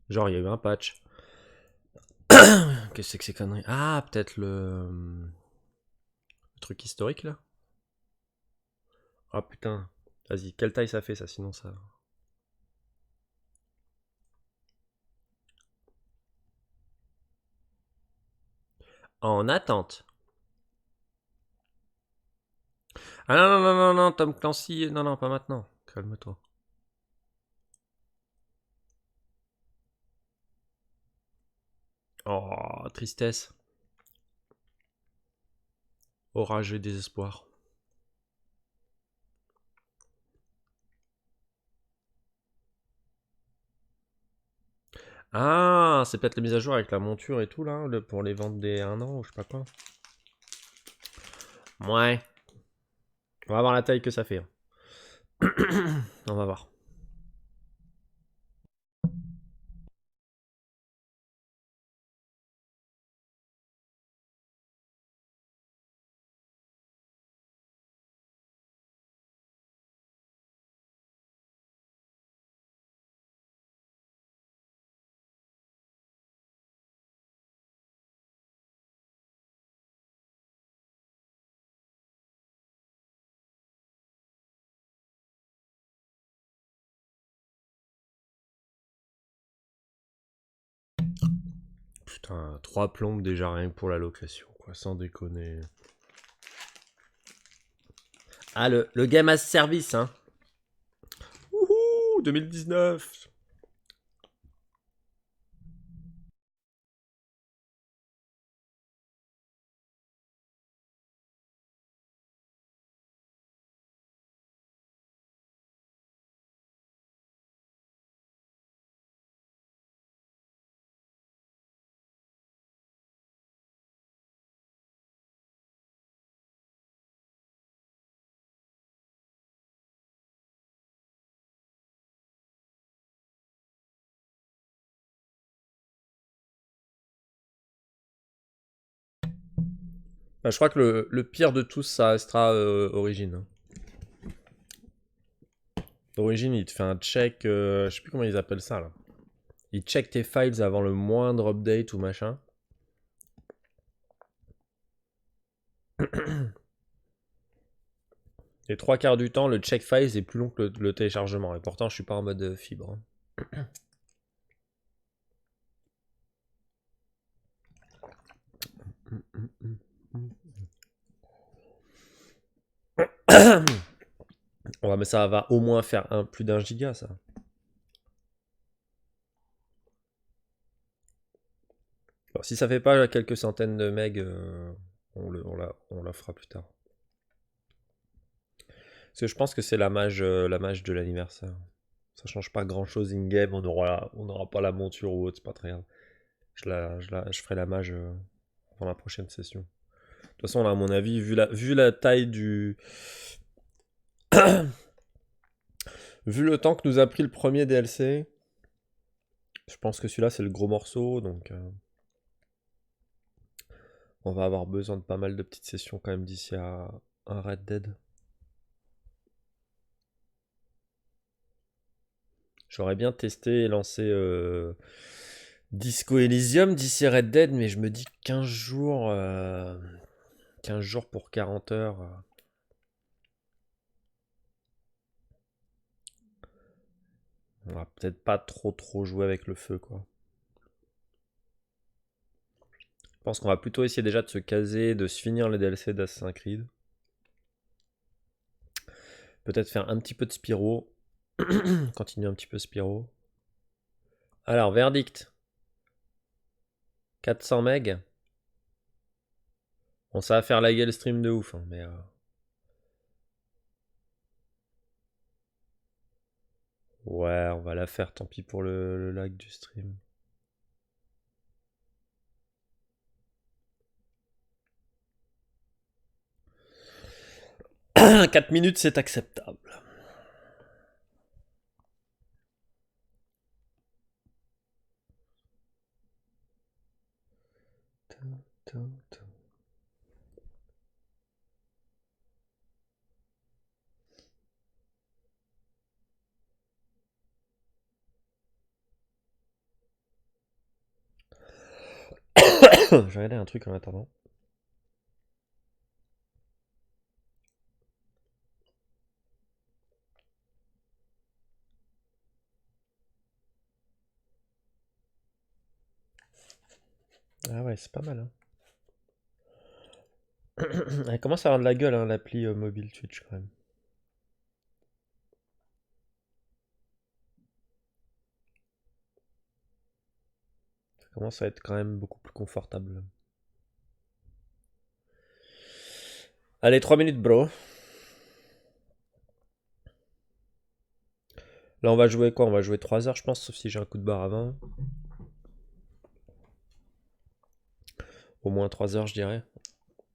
Genre, il y a eu un patch. Qu'est-ce que c'est que ces conneries? Ah, peut-être le truc historique là. Ah putain. Vas-y, quelle taille ça fait ça, sinon ça. En attente. Ah non, non, non, non, non, Tom Clancy. Non, non, pas maintenant. Calme-toi. Oh, tristesse. Orage et désespoir. Ah, c'est peut-être la mise à jour avec la monture et tout là, pour les ventes des 1 an ou je sais pas quoi. Ouais. On va voir la taille que ça fait. On va voir. Putain, 3 plombes déjà rien que pour la location, quoi, sans déconner. Ah, le game as service, hein. Wouhou, 2019. Bah, je crois que le pire de tous, ça restera Origin, hein. Origin, il te fait un check, je sais plus comment ils appellent ça là. Il check tes files avant le moindre update ou machin. Et 3 quarts du temps, le check files est plus long que le téléchargement. Et pourtant, je suis pas en mode fibre, hein. Ouais, mais ça va au moins faire plus d'1 giga, ça. Bon, si ça fait pas quelques centaines de meg, on la fera plus tard. Parce que je pense que c'est la mage de l'anniversaire. Ça change pas grand chose in-game, on aura pas la monture ou autre, c'est pas très grave. Je ferai la mage dans la prochaine session. De toute façon, là, à mon avis, vu la taille du. Vu le temps que nous a pris le premier DLC, je pense que celui-là, c'est le gros morceau, donc on va avoir besoin de pas mal de petites sessions quand même d'ici à un Red Dead. J'aurais bien testé et lancé Disco Elysium d'ici Red Dead, mais je me dis 15 jours, 15 jours pour 40 heures. On va peut-être pas trop jouer avec le feu, quoi. Je pense qu'on va plutôt essayer déjà de se caser, de se finir les DLC d'Assassin's Creed. Peut-être faire un petit peu de Spyro. Continuer un petit peu Spyro. Alors, verdict. 400 meg. Bon, ça va faire laguer le stream de ouf, hein, mais... Ouais, on va la faire, tant pis pour le lag du stream. 4 minutes, c'est acceptable. vais regarder un truc en attendant. Ah ouais, c'est pas mal, hein. Elle commence à avoir de la gueule, hein, l'appli mobile Twitch, quand même. Ça commence à être quand même beaucoup plus confortable. Allez, 3 minutes, bro. Là, on va jouer quoi? On va jouer 3 heures, je pense, sauf si j'ai un coup de barre avant. Au moins 3 heures, je dirais.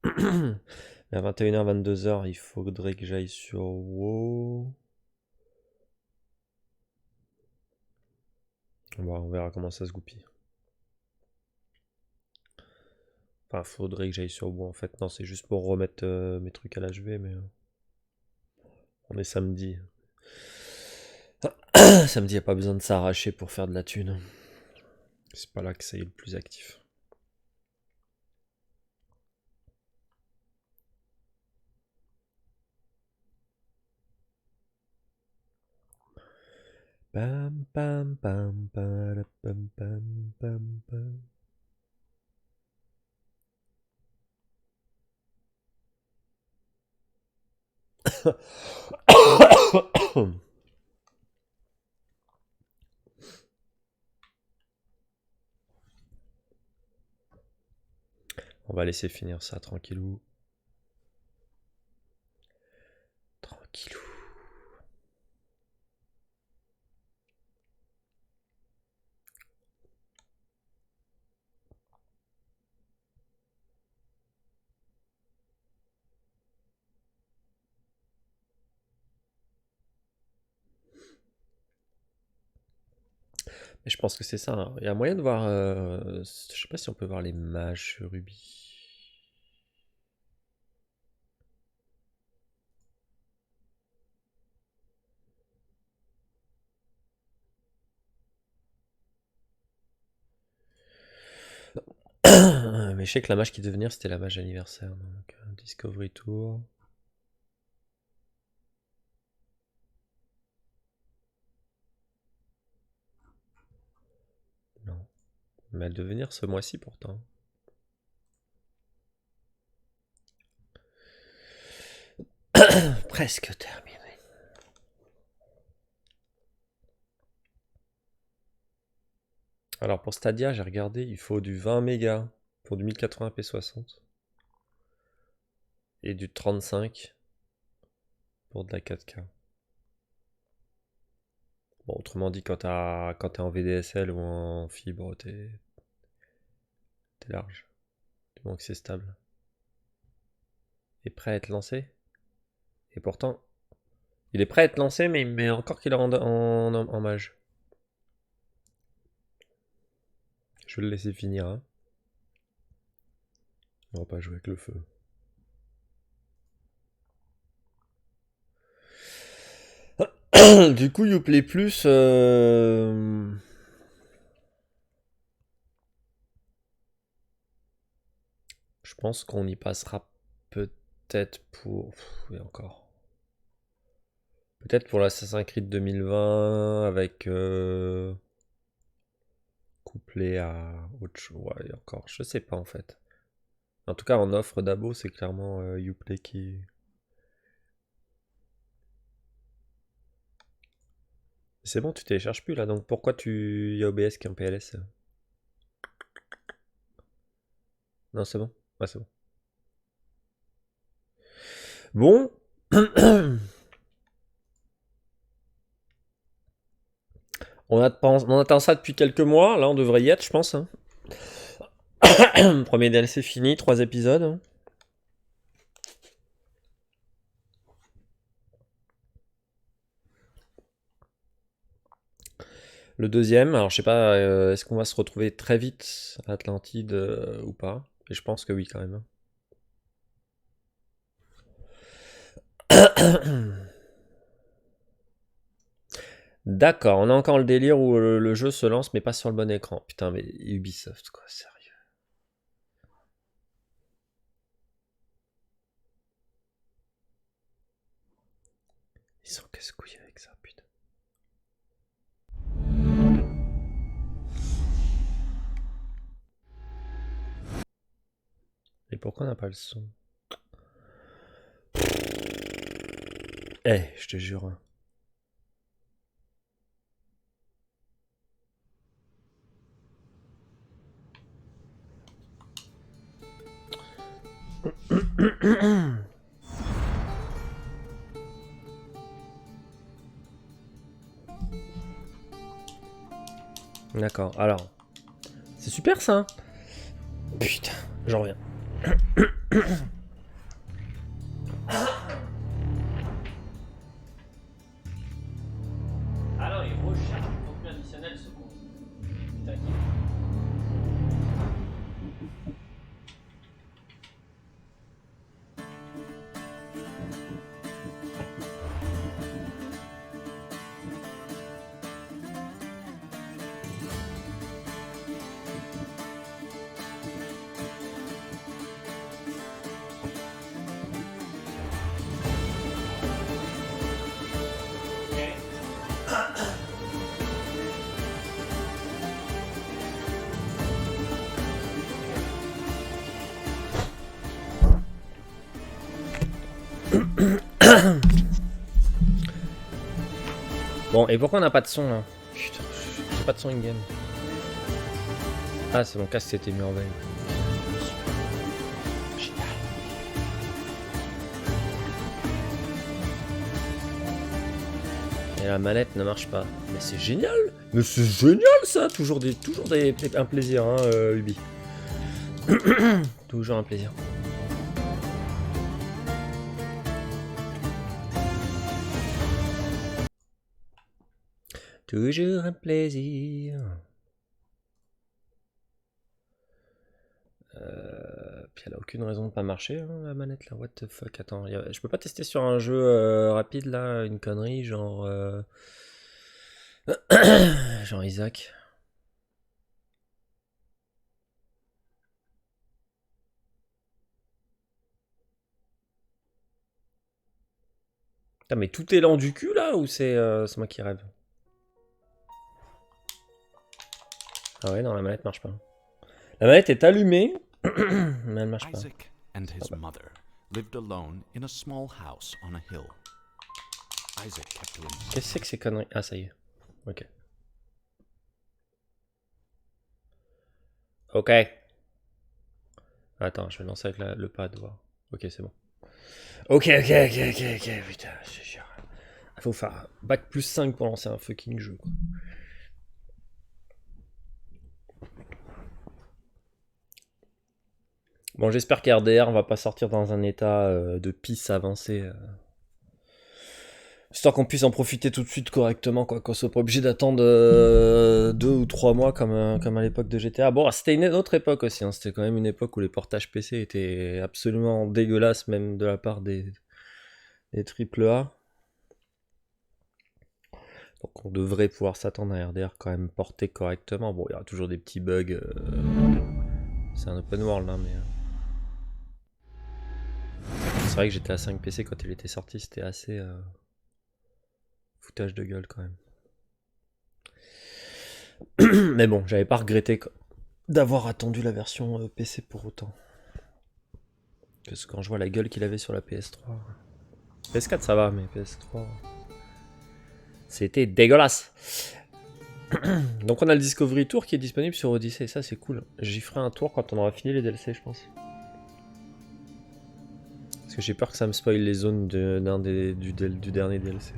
Mais à 21h, 22h, il faudrait que j'aille sur WoW. On verra comment ça se goupille. Enfin, faudrait que j'aille sur WoW, en fait. Non, c'est juste pour remettre mes trucs à l'HV, mais... on est samedi. Samedi, y a pas besoin de s'arracher pour faire de la thune. C'est pas là que ça y est le plus actif. Pam pam pam pam pam pam pam pam. On va laisser finir ça tranquillou. Tranquillou. Mais je pense que c'est ça, hein. Il y a moyen de voir... je sais pas si on peut voir les mages sur Ruby. Mais je sais que la mage qui devait venir, c'était la mage anniversaire. Donc, Discovery Tour. Non. Mais elle devait venir ce mois-ci pourtant. Presque terminé. Alors pour Stadia, j'ai regardé, il faut du 20 mégas pour du 1080p 60. Et du 35 pour de la 4K. Bon, autrement dit, quand t'es en VDSL ou en fibre, t'es large. Du moment que c'est stable. Et prêt à être lancé. Et pourtant, il est prêt à être lancé, mais il me met encore qu'il est en mage. Je vais le laisser finir, hein. On va pas jouer avec le feu. Du coup, Uplay Plus... je pense qu'on y passera peut-être pour... et encore. Peut-être pour l'Assassin's Creed 2020 avec... couplé à autre chose. Ouais, encore, je sais pas en fait. En tout cas, en offre d'abo, c'est clairement Uplay qui... C'est bon, tu télécharges plus là, donc pourquoi tu... y a OBS qui est en PLS? Non, c'est bon. Ouais, c'est bon. Bon. On attend ça depuis quelques mois, là on devrait y être, je pense, hein. Premier DLC fini, 3 épisodes. Le deuxième, alors je sais pas, est-ce qu'on va se retrouver très vite à Atlantide ou pas? Et je pense que oui quand même, hein. D'accord, on a encore le délire où le jeu se lance mais pas sur le bon écran. Putain, mais Ubisoft, quoi, sérieux. Ils sont casse-couilles avec ça, putain. Et pourquoi on n'a pas le son? Eh, je te jure. D'accord, alors. C'est super ça. Putain, j'en reviens. Alors, il recherche du contenu additionnel ce con. Putain, qui... Bon, et pourquoi on n'a pas de son là? Putain, j'ai pas de son in-game. Ah, c'est mon casque qui s'était mis en veille. Génial. Et la manette ne marche pas. Mais c'est génial! Mais c'est génial ça! Toujours un plaisir, hein, Ubi. Toujours un plaisir. Toujours un plaisir. Puis elle a aucune raison de pas marcher, hein, la manette là. What the fuck? Attends, je peux pas tester sur un jeu rapide là, une connerie genre. Genre Isaac. Putain, mais tout est lent du cul là ou c'est moi qui rêve? Ah ouais, non, la manette marche pas. La manette est allumée, mais elle marche pas. Isaac and his mother lived alone in a small house on a hill. Isaac kept to himself. Qu'est-ce que c'est que ces conneries? Ah, ça y est. Ok. Ok. Attends, je vais lancer avec le pad, voir. Ok, c'est bon. Ok, putain, c'est chiant. Il faut faire bac plus 5 pour lancer un fucking jeu, quoi. Bon, j'espère qu'RDR va pas sortir dans un état de pisse avancé. Histoire qu'on puisse en profiter tout de suite correctement, quoi, qu'on soit pas obligé d'attendre 2 ou 3 mois comme à l'époque de GTA. Bon, c'était une autre époque aussi, hein. C'était quand même une époque où les portages PC étaient absolument dégueulasses, même de la part des AAA. Donc on devrait pouvoir s'attendre à RDR quand même porté correctement. Bon, il y aura toujours des petits bugs. C'est un open world, hein, mais... C'est vrai que GTA 5 PC, quand il était sorti, c'était assez... foutage de gueule quand même. Mais bon, j'avais pas regretté d'avoir attendu la version PC pour autant. Parce que quand je vois la gueule qu'il avait sur la PS3... PS4 ça va, mais PS3... C'était dégueulasse. Donc on a le Discovery Tour qui est disponible sur Odyssey, ça c'est cool. J'y ferai un tour quand on aura fini les DLC, je pense. Parce que j'ai peur que ça me spoil les zones du dernier DLC.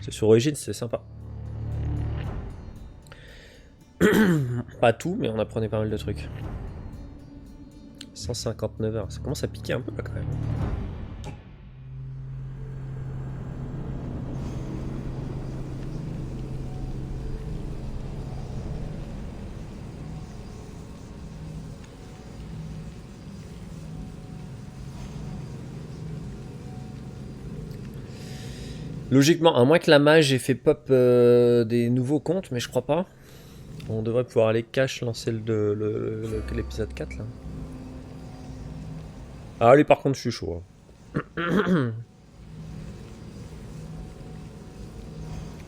C'est sur Origins, c'est sympa. Pas tout, mais on apprenait pas mal de trucs. 159 heures, ça commence à piquer un peu là quand même. Logiquement, à moins que la mage ait fait pop des nouveaux comptes, mais je crois pas. On devrait pouvoir aller cash lancer l'épisode 4 là. Ah lui par contre je suis chaud. Hein.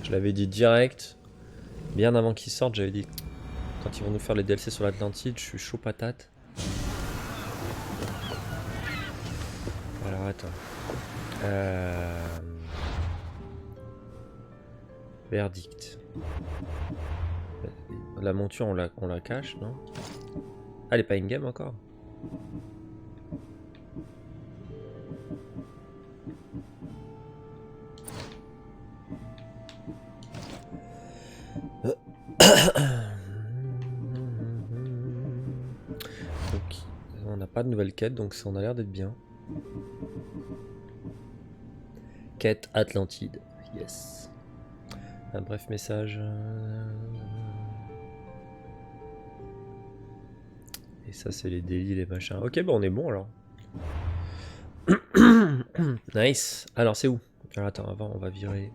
Je l'avais dit direct. Bien avant qu'ils sortent, j'avais dit... Quand ils vont nous faire les DLC sur l'Atlantide, je suis chaud patate. Alors attends. Verdict. La monture, on la cache, non? Ah, elle est pas in-game encore? Donc, on n'a pas de nouvelle quête, donc ça en a l'air d'être bien. Quête Atlantide, yes. Un bref message. Et ça, c'est les délits, les machins. Ok, bah on est bon alors. Nice. Alors, c'est où? Alors, attends, avant, on va virer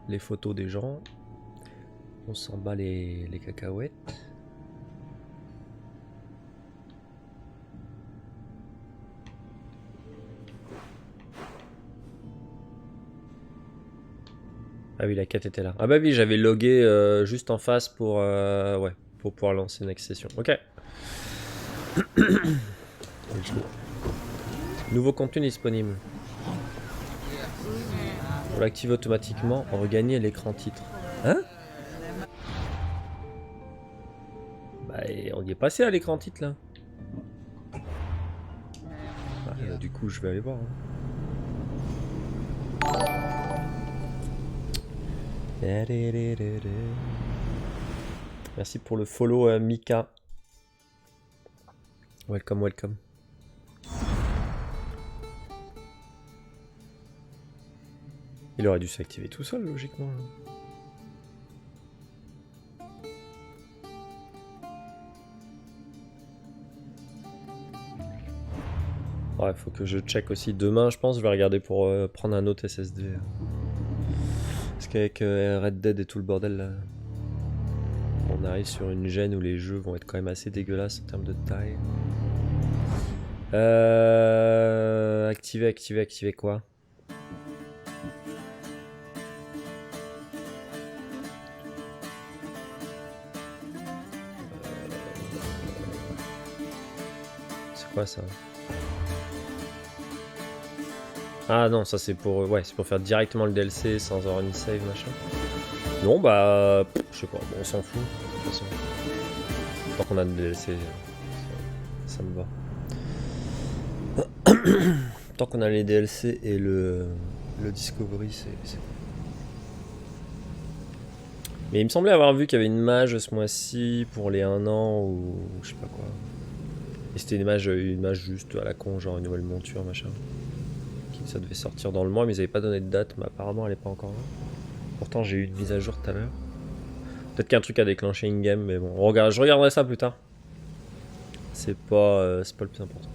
les photos des gens. On s'en bat les cacahuètes. Ah oui, la quête était là. Ah bah oui, j'avais logué juste en face pour, ouais, pour pouvoir lancer une session. Ok. Nouveau contenu disponible. Pour l'activer automatiquement, on regagne l'écran titre. Hein? Bah, on y est passé à l'écran titre là. Ah, du coup, je vais aller voir. Merci pour le follow, Mika. Welcome, welcome. Il aurait dû s'activer tout seul, logiquement. Ouais, faut que je check aussi. Demain, je pense, je vais regarder pour prendre un autre SSD. Parce qu'avec Red Dead et tout le bordel, là, on arrive sur une gêne où les jeux vont être quand même assez dégueulasses en termes de taille. Activer quoi? C'est quoi ça? Ah non, ça c'est pour, ouais, c'est pour faire directement le DLC sans avoir une save machin. Non bah, je sais pas, bon, on s'en fout de toute façon. Tant qu'on a le DLC, ça me va. Tant qu'on a les DLC et le Discovery, c'est... Mais il me semblait avoir vu qu'il y avait une mage ce mois-ci pour les 1 an ou je sais pas quoi. Et c'était une mage juste à la con, genre une nouvelle monture machin. Ça devait sortir dans le mois, mais ils avaient pas donné de date, mais apparemment elle est pas encore là. Pourtant j'ai eu une mise à jour tout à l'heure. Peut-être qu'un truc a déclenché in-game, mais bon, je regarderai ça plus tard. C'est pas le plus important.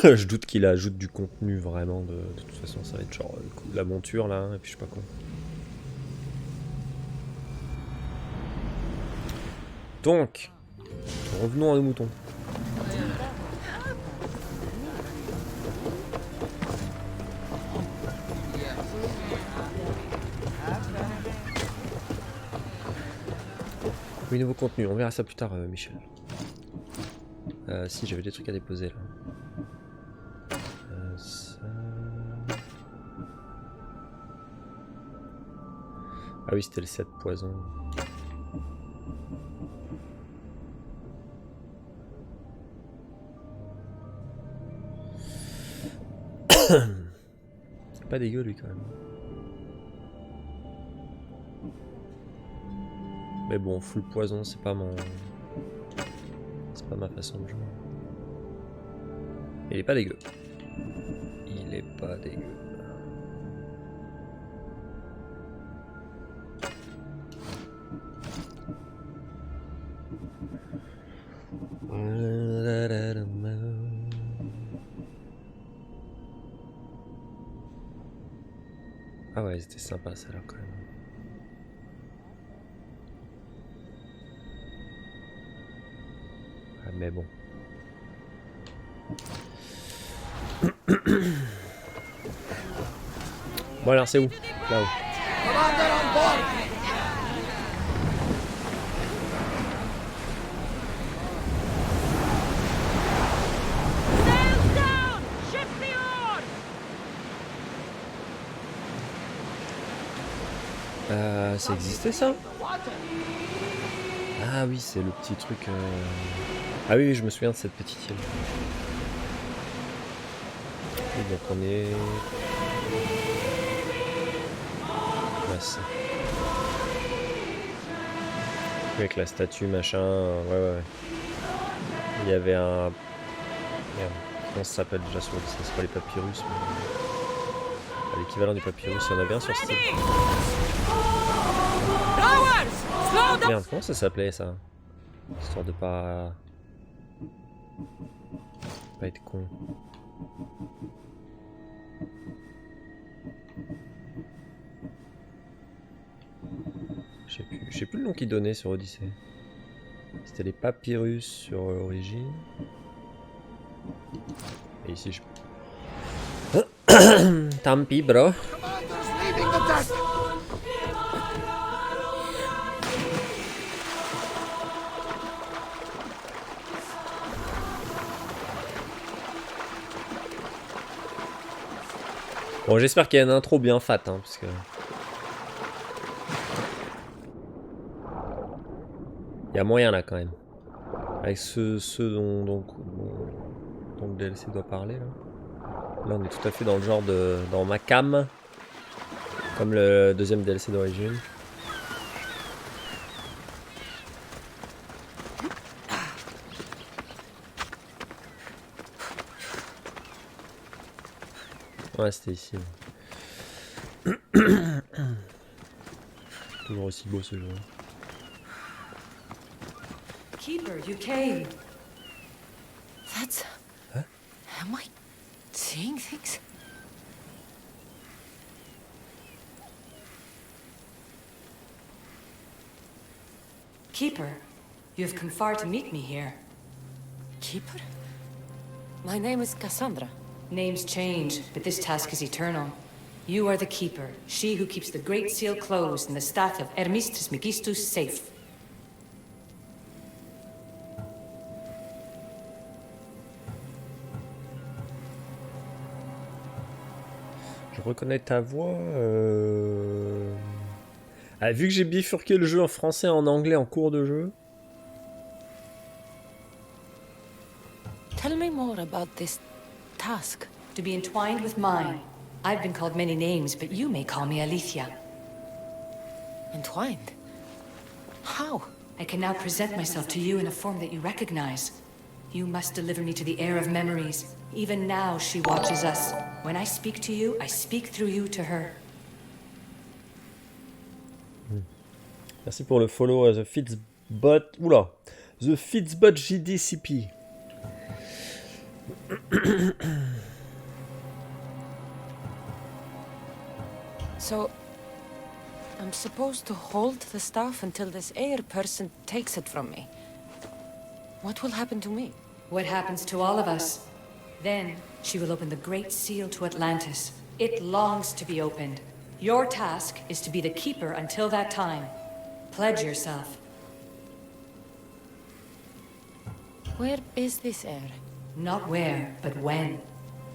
Je doute qu'il ajoute du contenu vraiment, de toute façon ça va être genre le coup de la monture là, et puis je sais pas quoi. Donc, revenons à nos moutons. Oui, nouveau contenu, on verra ça plus tard, Michel. Si, j'avais des trucs à déposer là. Ça... Ah oui, c'était le 7 poison. C'est pas dégueu lui quand même. Mais bon, full poison, c'est pas mon... C'est pas ma façon de jouer. Il est pas dégueu. Il est pas dégueu. Ah ouais, c'était sympa ça là quand même. Ah, mais bon. Bon alors c'est où? Là-haut. Commander on board! Sails down! Shift the oars! Ça existait ça? Ah oui, c'est le petit truc. Ah oui, je me souviens de cette petite île. Et donc on est. Ouais, c'est ça. Avec la statue, machin. Ouais, ouais, ouais. Il y avait un. Merde. Comment ça s'appelle déjà sur l'île? C'est pas les papyrus, mais. L'équivalent du papyrus, il y en avait un sur ce site. Merde, comment ça s'appelait ça? Histoire de pas être con. Je sais plus le nom qu'ils donnaient sur Odyssée. C'était les papyrus sur l'origine. Et ici je... Tant pis bro. Commander's leaving the deck! Bon, j'espère qu'il y a une intro bien fat, hein, parce que... Il y a moyen là quand même. Avec ceux dont le DLC doit parler là. Là on est tout à fait dans le genre de... dans ma cam. Comme le deuxième DLC d'origine. Ouais, c'était ici. Toujours aussi beau ce jeu. Keeper, you came. That's... Huh? Am I seeing things? Keeper, you have come far to meet me here. Keeper? My name is Cassandra. Names change, but this task is eternal. You are the Keeper, she who keeps the Great Seal closed and the staff of Hermes Trismegistus safe. Je reconnais ta voix. Ah, vu que j'ai bifurqué le jeu en français et en anglais en cours de jeu. Tell me more about this task. To be entwined with mine. I've been called many names, but you may call me Alethea. Entwined? How? I can now present myself to you in a form that you recognize. You must deliver me to the heir of memories. Even now she watches us. When I speak to you, I speak through you to her. Merci pour le follow The Fitzbot. Oula! The Fitzbot JDCP. So, I'm supposed to hold the staff until this heir person takes it from me. What will happen to me? What happens to all of us? Then she will open the Great Seal to Atlantis. It longs to be opened. Your task is to be the Keeper until that time. Pledge yourself. Where is this heir? Not where, but when.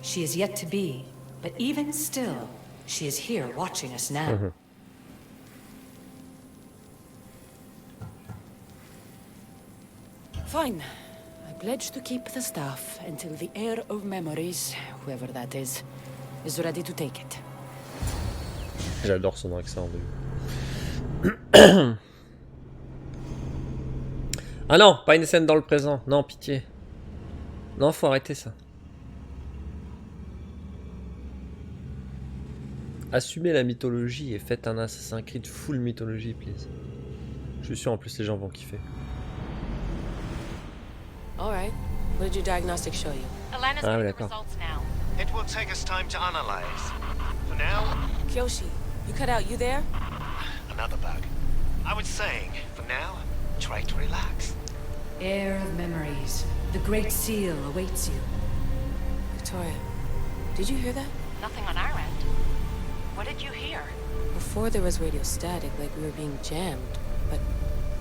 She is yet to be, but even still, she is here watching us now. Fine. I pledge to keep the staff until the heir of memories, whoever that is ready to take it. J'adore son accent. Ah non, pas une scène dans le présent. Non, pitié. Non, faut arrêter ça. Assumez la mythologie et faites un Assassin's Creed full mythologie, please. Je suis sûr en plus les gens vont kiffer. All right. What did your diagnostics show you? Alana's Ah oui, getting the d'accord. results now. It will take us time to analyze. For now, Kyoshi, you cut out. You there? another bug. I was saying, for now, try to relax. Heir of memories. The Great Seal awaits you. Victoria, did you hear that? Nothing on our end. What did you Before there was radio static, like we were being jammed, but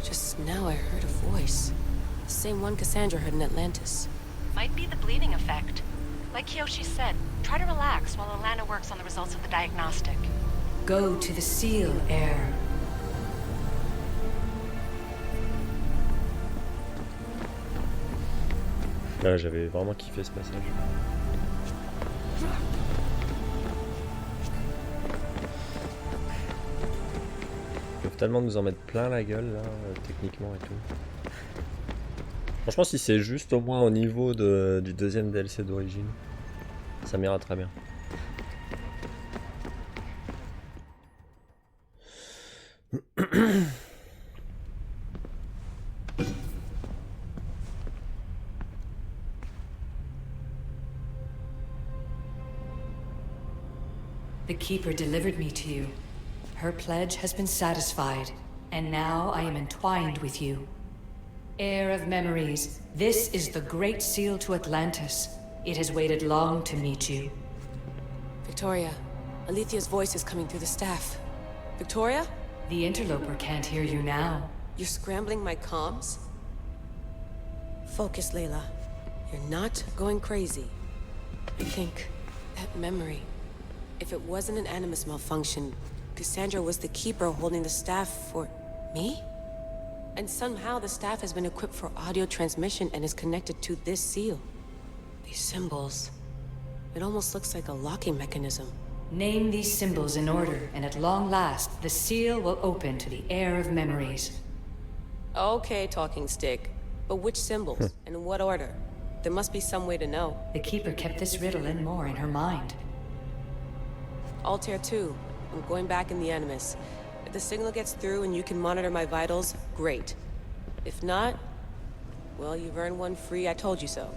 just now I heard a voice. The same one Cassandra heard in Atlantis. Might be the bleeding effect. Like Kyoshi said, try to relax while Alana works on the results of the diagnostic. Go to the seal, heir. Là, j'avais vraiment kiffé ce passage. Ils peuvent tellement nous en mettre plein la gueule là, techniquement et tout. Franchement, si c'est juste au moins au niveau du deuxième DLC d'origine, ça m'ira très bien. The Keeper delivered me to you. Her pledge has been satisfied, and now I am entwined with you. Heir of memories, this is the Great Seal to Atlantis. It has waited long to meet you. Victoria, Alethia's voice is coming through the staff. Victoria? The interloper can't hear you now. You're scrambling my comms? Focus, Layla. You're not going crazy. I think that memory. If it wasn't an Animus malfunction, Cassandra was the Keeper holding the staff for me? And somehow the staff has been equipped for audio transmission and is connected to this seal. These symbols. It almost looks like a locking mechanism. Name these symbols in order, and at long last, the seal will open to the Heir of Memories. Okay, talking stick. But which symbols? And in what order? There must be some way to know. The Keeper kept this riddle and more in her mind. Altair 2. I'm going back in the Animus. If the signal gets through and you can monitor my vitals, great. If not, well, you've earned one free I told you so.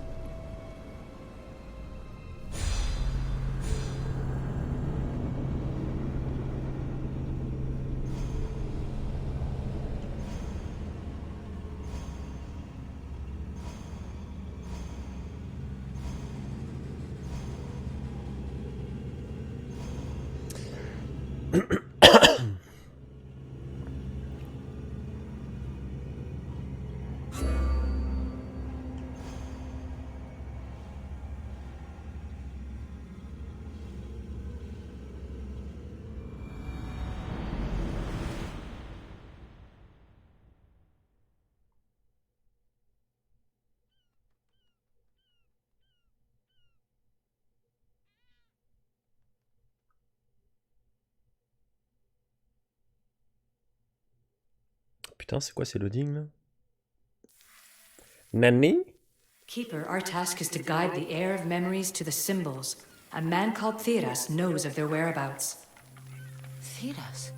Putain, c'est quoi ces loadings là? Nani? Keeper, our task is to guide the Heir of Memories to the symbols. A man called Theras knows of their whereabouts. Theras?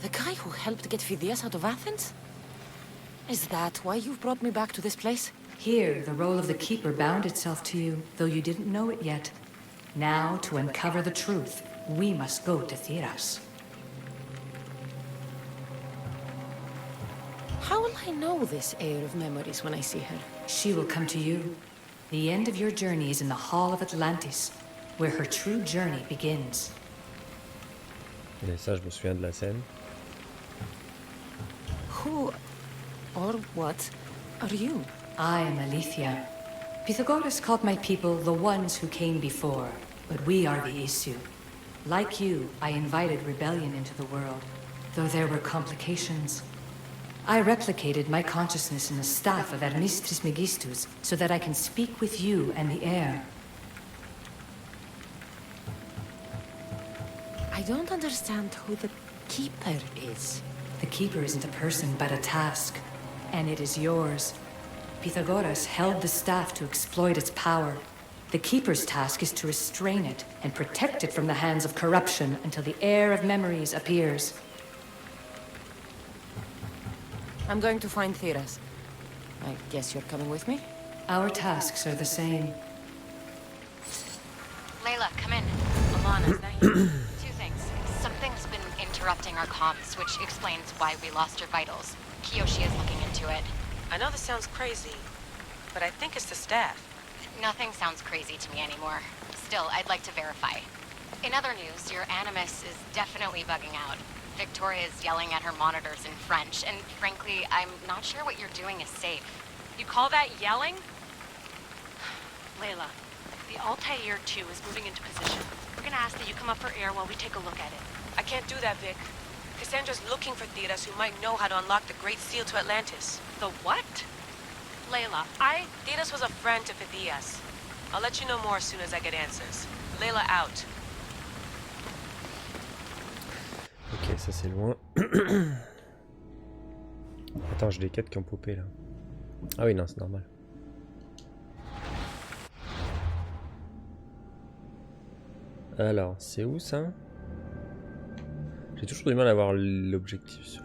The guy who helped get Phidias out of Athens? Is that why you've brought me back to this place? Here, the role of the Keeper bound itself to you, though you didn't know it yet. Now, to uncover the truth, we must go to Theras. How will I know this Heir of Memories when I see her? She will come to you. The end of your journey is in the Hall of Atlantis, where her true journey begins. Et ça, je me souviens de la scène. Who or what are you? I am Alethea. Pythagoras called my people the ones who came before, but we are the issue. Like you, I invited rebellion into the world, though there were complications. I replicated my consciousness in the staff of Hermes Trismegistus so that I can speak with you and the heir. I don't understand who the Keeper is. The Keeper isn't a person, but a task. And it is yours. Pythagoras held the staff to exploit its power. The Keeper's task is to restrain it and protect it from the hands of corruption until the Heir of Memories appears. I'm going to find Theras. I guess you're coming with me? Our tasks are the same. Layla, come in. Alana, is that you? Two things. Something's been interrupting our comms, which explains why we lost your vitals. Kyoshi is looking into it. I know this sounds crazy, but I think it's the staff. Nothing sounds crazy to me anymore. Still, I'd like to verify. In other news, your Animus is definitely bugging out. Victoria is yelling at her monitors in French, and frankly, I'm not sure what you're doing is safe. You call that yelling? Layla, the Altair 2 is moving into position. We're gonna ask that you come up for air while we take a look at it. I can't do that, Vic. Cassandra's looking for Theras who might know how to unlock the Great Seal to Atlantis. The what? Layla, Theras was a friend to Phidias. I'll let you know more as soon as I get answers. Layla out. Ok, ça c'est loin. Attends, j'ai des quêtes qui ont popé là. Ah oui, non, c'est normal. Alors, c'est où ça? J'ai toujours du mal à voir l'objectif sur...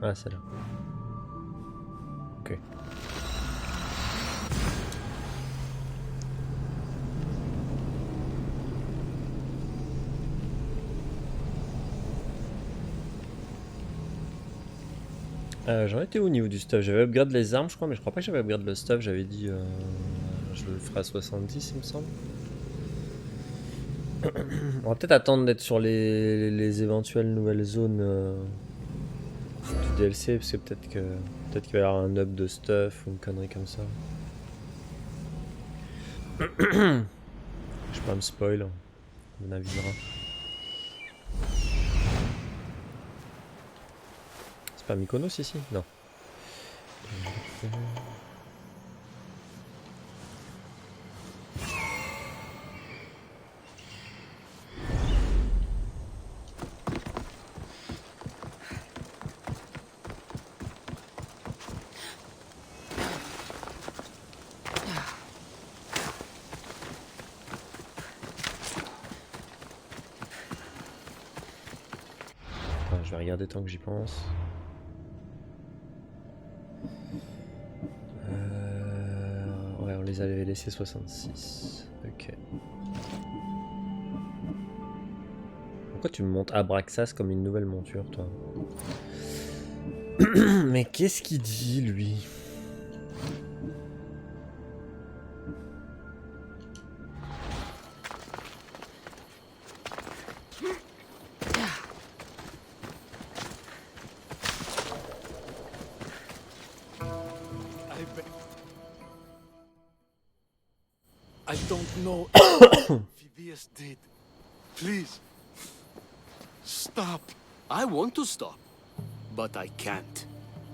Ah, c'est là. Ok. J'en étais au niveau du stuff. J'avais upgrade les armes, je crois, mais je crois pas que j'avais upgrade le stuff. J'avais dit je le ferai à 70, il me semble. On va peut-être attendre d'être sur les éventuelles nouvelles zones du DLC, parce que peut-être qu'il va y avoir un up de stuff ou une connerie comme ça. Je vais pas me spoil, on avisera. C'est pas Mykonos ici? Non. Attends, je vais regarder tant que j'y pense. Ouais, on les avait laissés 66. Ok. Pourquoi tu me montes Abraxas comme une nouvelle monture, toi? Mais qu'est-ce qu'il dit, lui? I don't know Phidias did. Please, stop. I want to stop, but I can't.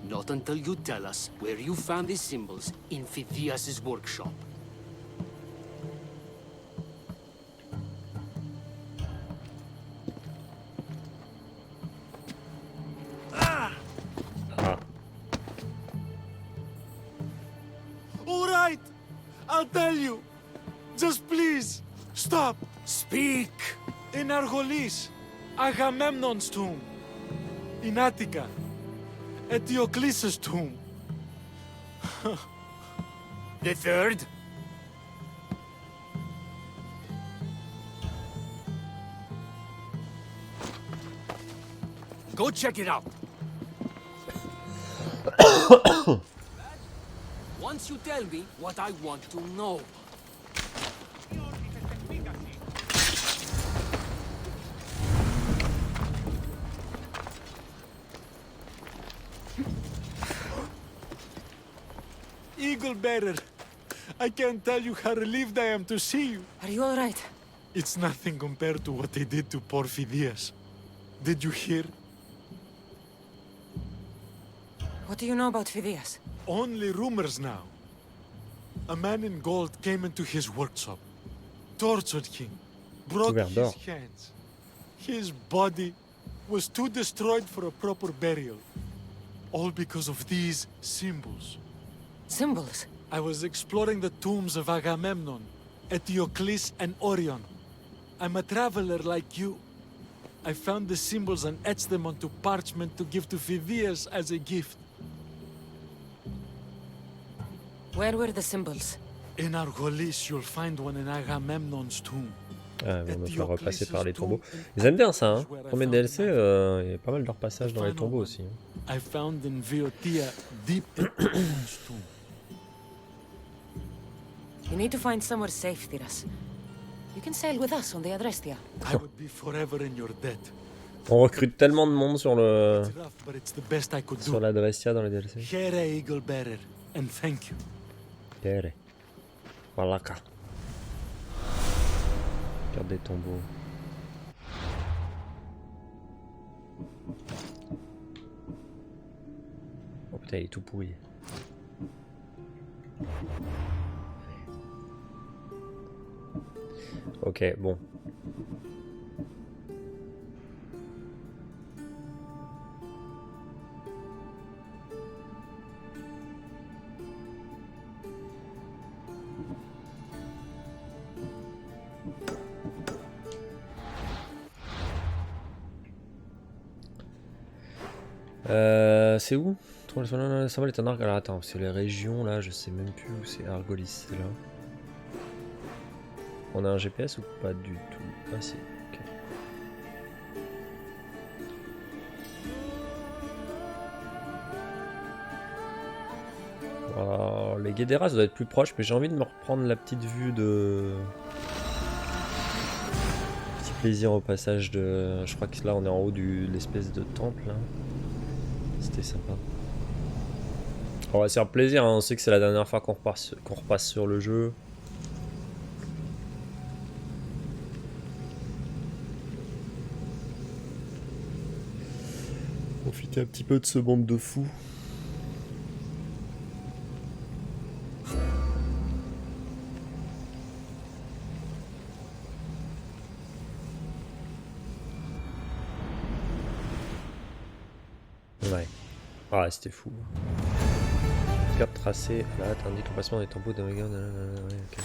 Not until you tell us where you found these symbols in Phidias' workshop. All right, I'll tell you. Just please, stop. Speak! In Argolis, Agamemnon's tomb. In Attica, Eteocles' tomb. The third? Go check it out. Once you tell me what I want to know. Eagle Bearer, I can't tell you how relieved I am to see you. Are you all right? It's nothing compared to what they did to poor Phidias. Did you hear? What do you know about Phidias? Only rumors now. A man in gold came into his workshop, tortured him, broke his hands. His body was too destroyed for a proper burial. All because of these symbols. Symbols? I was exploring the tombs of Agamemnon, Eteocles, and Orion. I'm a traveler like you. I found the symbols and etched them onto parchment to give to Phidias as a gift. Where were the symbols? In Argolis, you'll find one in Agamemnon's tomb. Ah, ils vont nous faire repasser par les tombeaux. Ils aiment bien ça, hein. Premier DLC, il y a pas mal de repassages dans les tombeaux aussi. I found in Viotia deep in Alfon's tomb. You need to find somewhere safe, Tiras. You can sail with us on the Adrestia. I would be forever in your debt. On recrute tellement de monde sur le It's rough, but it's the best I could do. sur la Drestia dans les DLC. Here, Eagle Bearer, and thank you. Tere. Malaka. Carte des tombeaux. Oh putain, il est tout pourri. Ok, bon. C'est où? Ça va être un arc. Alors attends, c'est les régions là, je sais même plus où c'est. Argolis, c'est là. On a un GPS ou pas du tout? Ah si, ok. Alors, les Guédéras, ça doit être plus proche, mais j'ai envie de me reprendre la petite vue de... Petit plaisir au passage de... Je crois que là on est en haut de l'espèce de temple là. C'était sympa. On va se faire plaisir, hein. On sait que c'est la dernière fois qu'on repasse sur le jeu. Profiter un petit peu de ce monde de fous. Ouais. Ah, c'était fou. Carte tracée. Là, t'indiques l'emplacement des tombeaux d'un gars. Ouais, ok.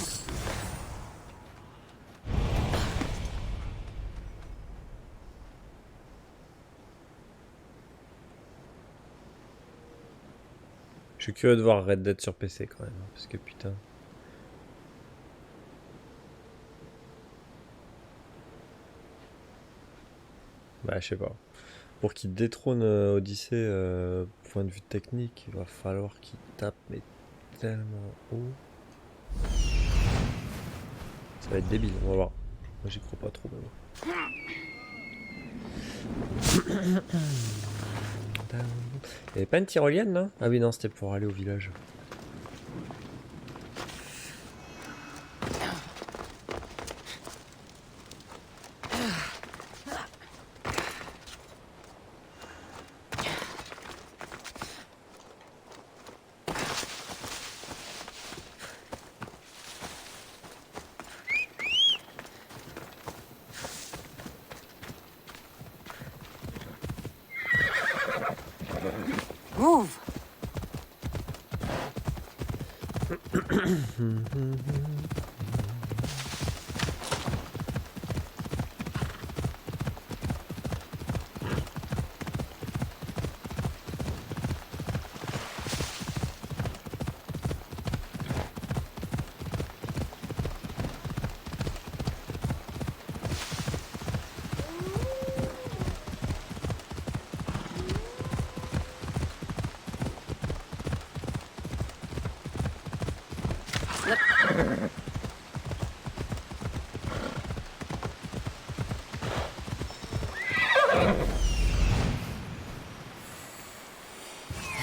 Je suis curieux de voir Red Dead sur PC quand même. Parce que putain. Bah, je sais pas. Pour qu'il détrône Odyssey, point de vue technique, il va falloir qu'il tape mais tellement haut. Ça va être débile, on va voir. Moi j'y crois pas trop. Mais bon. Il y avait pas une tyrolienne là? Ah oui non, c'était pour aller au village. Move!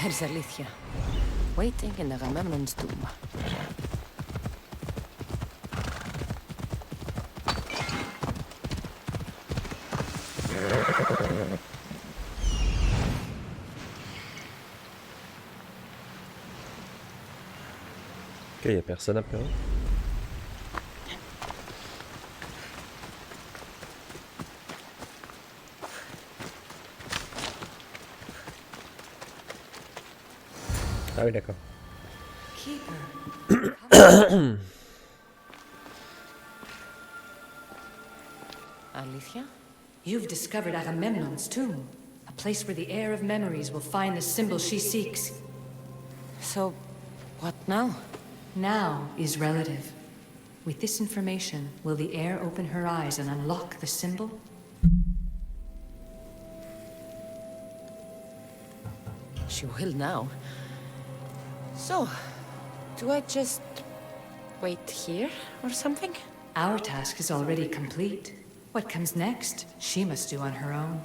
There's Alethea, waiting in the Agamemnon's tomb. Ok, y a personne après. Ah oui, d'accord. Alethea? You've discovered Agamemnon's tomb, a place where the heir of memories will find the symbol she seeks. So, what now? Now is relative. With this information, will the heir open her eyes and unlock the symbol? She will now. So, do I just wait here or something? Our task is already complete. What comes next, she must do on her own.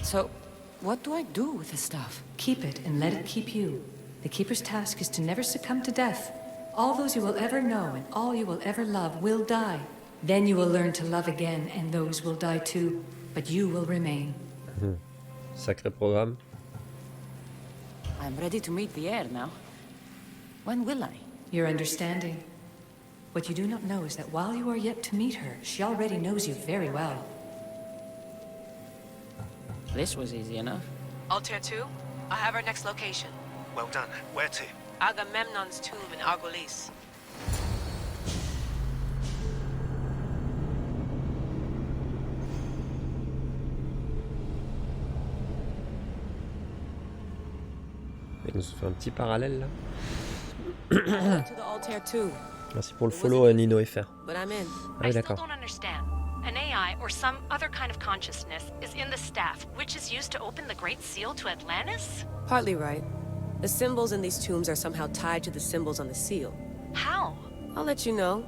So, what do I do with the stuff? Keep it and let it keep you. The Keeper's task is to never succumb to death. All those you will ever know and all you will ever love will die. Then you will learn to love again, and those will die too. But you will remain. Sacré programme. I'm ready to meet the heir now. When will I? Your understanding. What you do not know is that while you are yet to meet her, she already knows you very well. This was easy enough. Altair 2, I have our next location. Well done. Where to? Agamemnon's tomb in Argolis. Il nous fait un petit parallèle là. To the Altair 2. Merci pour le follow Nino FR. But I'm in. Ah oui, I still d'accord. don't understand. An AI or some other kind of consciousness is in the staff, which is used to open the Great Seal to Atlantis? Partly right. The symbols in these tombs are somehow tied to the symbols on the seal. How? I'll let you know,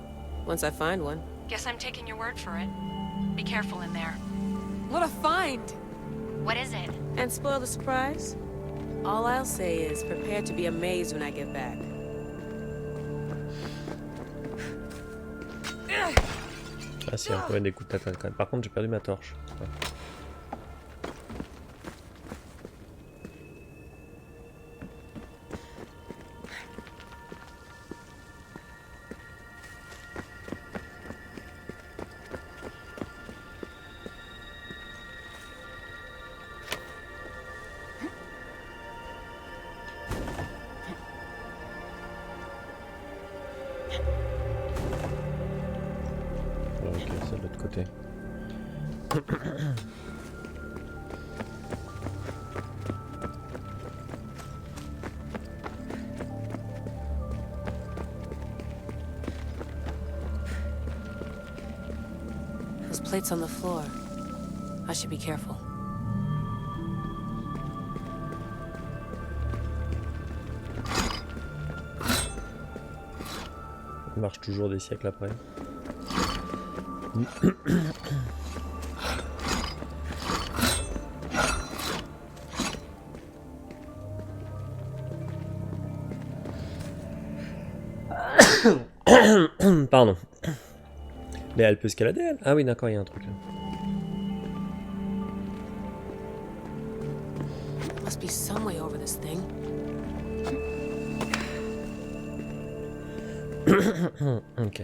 once I find one. Guess I'm taking your word for it. Be careful in there. What a find! What is it? And spoil the surprise? All I'll say is, prepare to be amazed when I get back. Ah si, on peut des coups de tête quand même. Par contre, j'ai perdu ma torche. Ouais. Ok, c'est de l'autre côté. Those plates on the floor. I should be careful. On marche toujours des siècles après. Pardon. Mais elle peut escalader, elle? Ah oui, d'accord, il y a un truc là. Must be some way over this thing. Ok.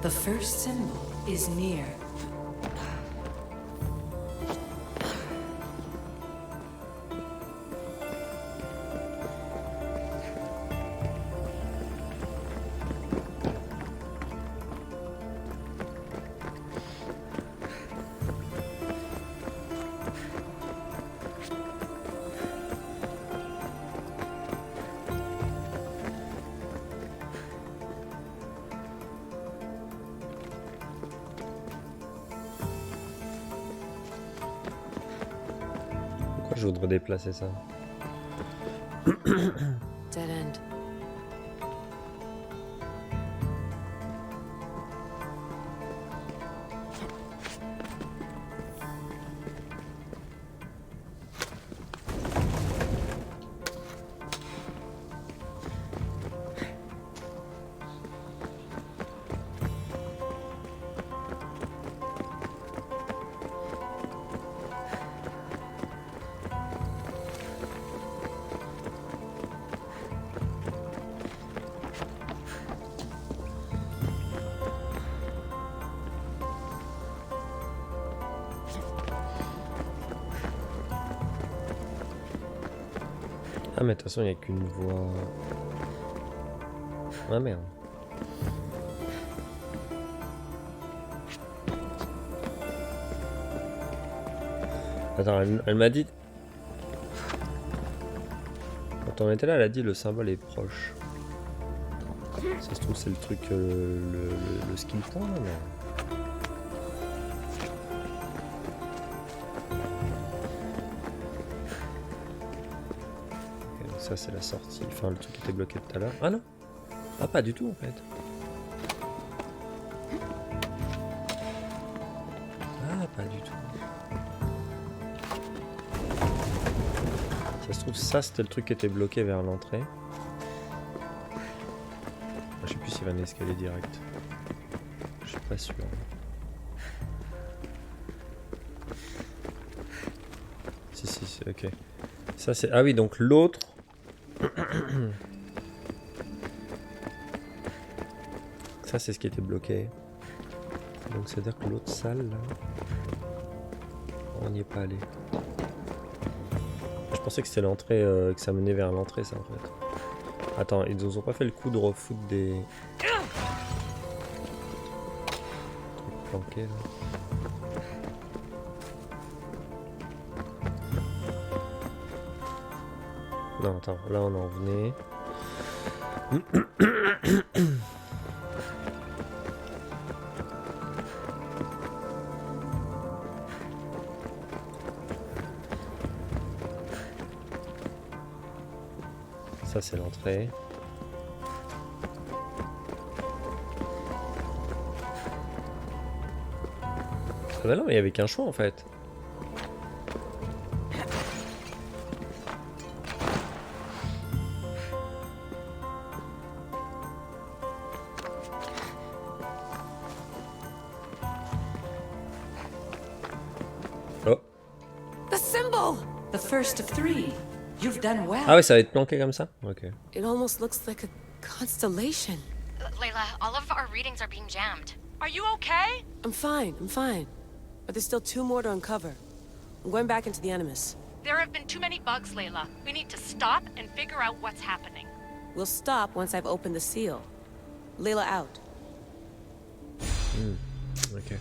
The first symbol is near. Pourquoi je voudrais déplacer ça? Dead end. Ah mais de toute façon il n'y a qu'une voie. Ah merde. Attends, elle m'a dit... Quand on était là, elle a dit le symbole est proche. Ça se trouve c'est le truc, le skill point là, mais... Ok, donc ça c'est la sortie, enfin le truc qui était bloqué tout à l'heure. Ah non. Ah pas du tout en fait. Ah pas du tout. Ça se trouve ça c'était le truc qui était bloqué vers l'entrée. Je sais plus s'il y avait un escalier direct. Je suis pas sûr. Si, ok. Ça c'est... Ah oui, donc l'autre... Ça c'est ce qui était bloqué. Donc c'est à dire que l'autre salle là... On n'y est pas allé. Je pensais que c'était l'entrée, que ça menait vers l'entrée ça en fait. Attends, ils nous ont pas fait le coup de refoutre des... trucs planqués là. Non, attends, là on en venait. Ça c'est l'entrée. Ah bah non, mais il y avait qu'un choix en fait. Oh. The symbol! The first of three. You've done well. Ah ouais, ça va être planqué comme ça? Ok. It almost looks like a constellation. Layla, all of our readings are being jammed. Are you okay? I'm fine. But there's still 2 more to uncover. I'm going back into the Animus. There have been too many bugs, Layla. We need to stop and figure out what's happening. We'll stop once I've opened the seal. Layla out. Ok.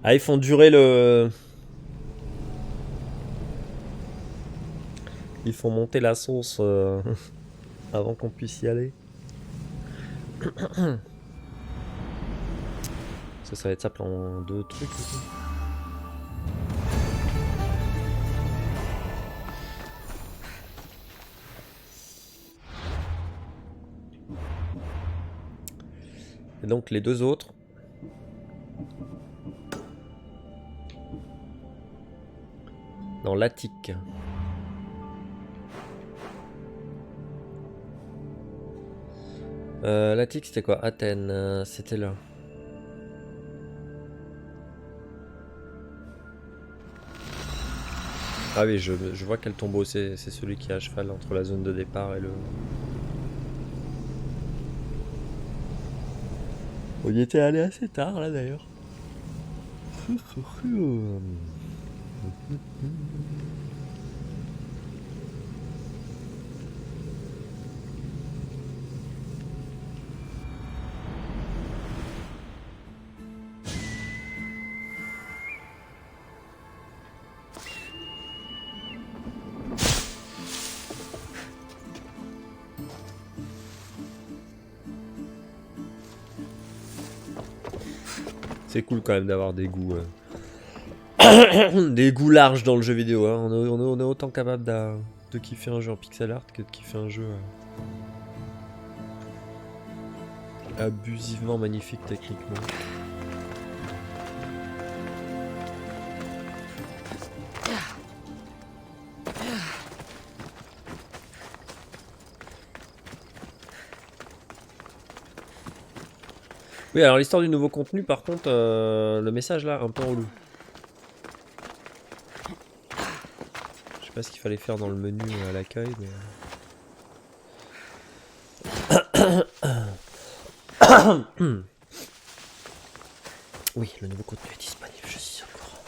Ah, ils font durer le... Ils font monter la sauce avant qu'on puisse y aller. Ça va être ça en 2 trucs. Aussi. Et donc les 2 autres. Dans l'attique. L'attique c'était quoi? Athènes, c'était là. Ah oui, je vois quel tombeau c'est celui qui est à cheval entre la zone de départ et le... On y était allé assez tard là d'ailleurs. C'est cool quand même d'avoir des goûts des goûts larges dans le jeu vidéo. Hein. On est autant capable de kiffer un jeu en pixel art que de kiffer un jeu abusivement magnifique techniquement. Oui, alors l'histoire du nouveau contenu, par contre, le message là, un peu relou. Je sais pas ce qu'il fallait faire dans le menu à l'accueil, mais... Oui, le nouveau contenu est disponible, je suis au courant.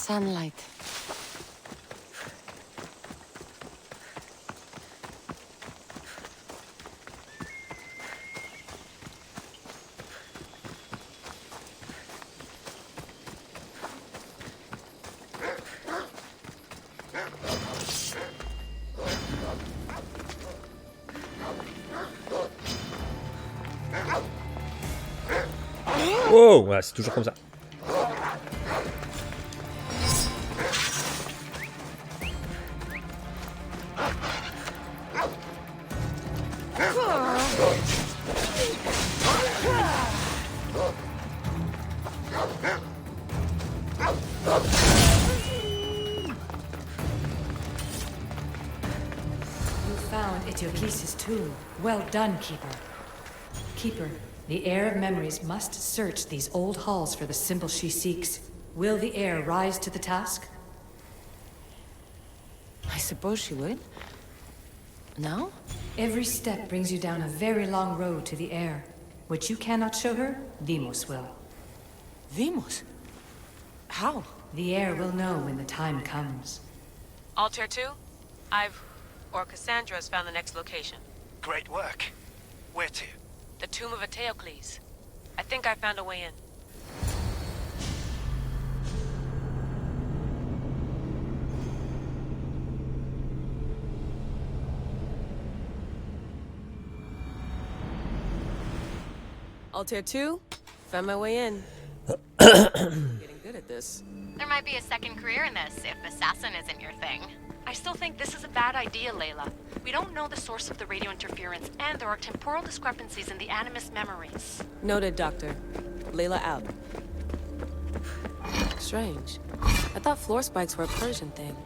Sunlight. Oh, voilà, c'est toujours comme ça. You found Eteocles' tomb. Well done, Keeper. Keeper, the heir of memories must search these old halls for the symbol she seeks. Will the heir rise to the task? I suppose she would. Now? Every step brings you down a very long road to the heir. Which you cannot show her, Demos will. Demos? How? The heir will know when the time comes. Altair 2? Cassandra's found the next location. Great work. Where to? The tomb of Eteocles. I think I found a way in. Altair 2? Found my way in. Getting good at this. There might be a second career in this if assassin isn't your thing. I still think this is a bad idea, Layla. We don't know the source of the radio interference, and there are temporal discrepancies in the Animus memories. Noted, Doctor. Layla out. Strange. I thought floor spikes were a Persian thing.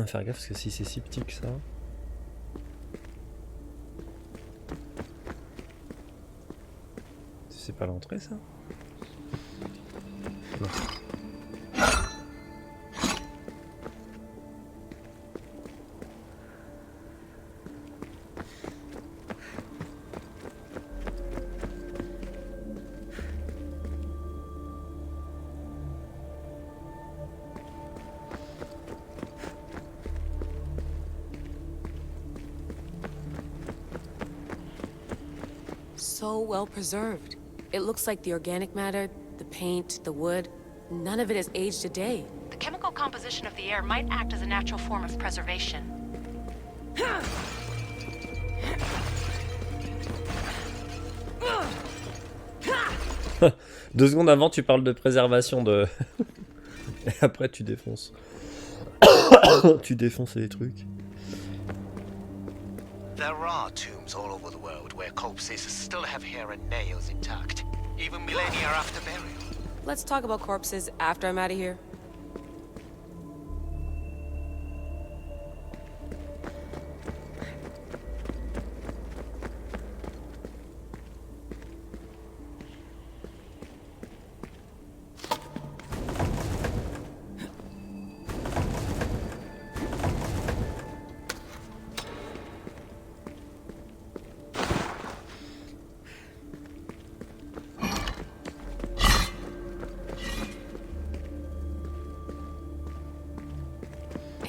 Faire gaffe parce que si c'est si petit que ça. C'est pas l'entrée ça? Non. So well preserved. It looks like the organic matter, the paint, the wood, none of it has aged a day. The chemical composition of the air might act as a natural form of preservation. Deux secondes avant, tu parles de préservation de. Et après, tu défonces. Tu défonces les trucs. There are tombs all over the world where corpses still have hair and nails intact, even millennia after burial. Let's talk about corpses after I'm out of here.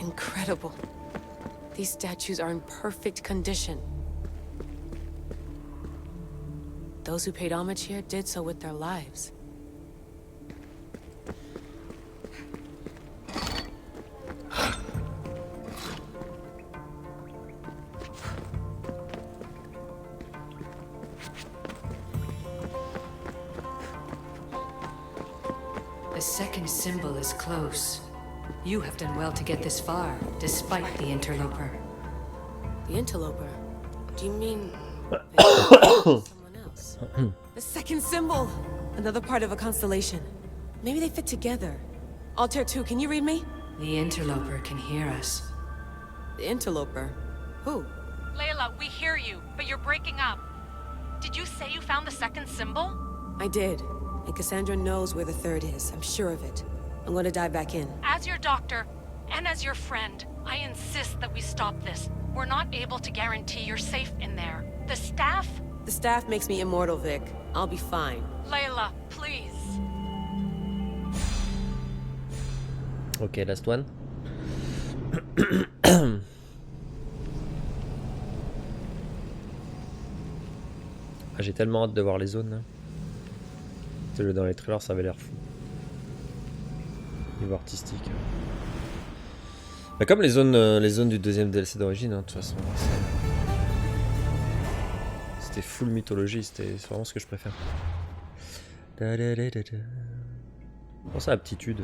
Incredible. These statues are in perfect condition. Those who paid homage here did so with their lives. second symbol is close. You have done well to get this far, despite the interloper. The interloper? Do you mean someone else? The second symbol! Another part of a constellation. Maybe they fit together. Altair 2, can you read me? The interloper can hear us. The interloper? Who? Layla, we hear you, but you're breaking up. Did you say you found the second symbol? I did. And Cassandra knows where the third is. I'm sure of it. I'm going to dive back in. As your doctor, and as your friend, I insist that we stop this. We're not able to guarantee you're safe in there. The staff? The staff makes me immortal, Vic. I'll be fine. Layla, please. Ok, last one. Ah, j'ai tellement hâte de voir les zones là. Dans les trailers ça avait l'air fou. Niveau artistique. Bah, comme les zones du deuxième DLC d'origine, hein, de toute façon. C'était full mythologie, c'est vraiment ce que je préfère. Pense à aptitude.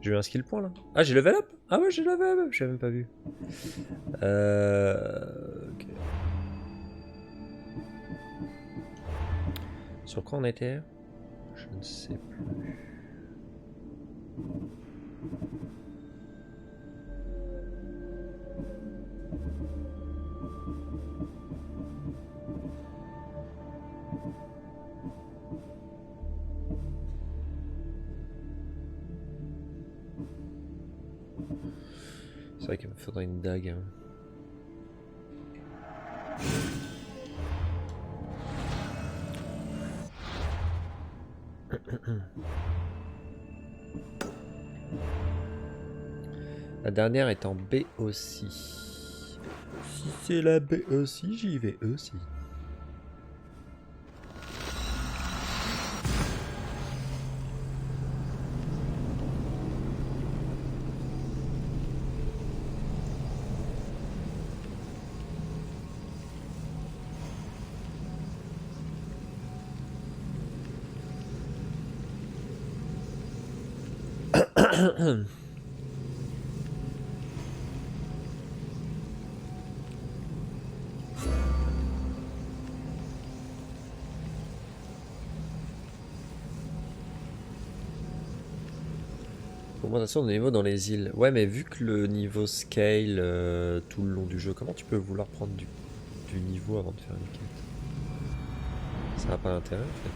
J'ai eu un skill point là. Ah, j'ai level up. Ah ouais, j'ai level up, j'avais même pas vu. Ok. Sur quoi on était? Je ne sais plus. C'est vrai qu'il me faudrait une dague. Hein. La dernière est en B aussi. Si c'est la B aussi, j'y vais aussi. Augmentation de niveau dans les îles. Ouais, mais vu que le niveau scale tout le long du jeu, comment tu peux vouloir prendre du niveau avant de faire une quête? Ça n'a pas d'intérêt en fait.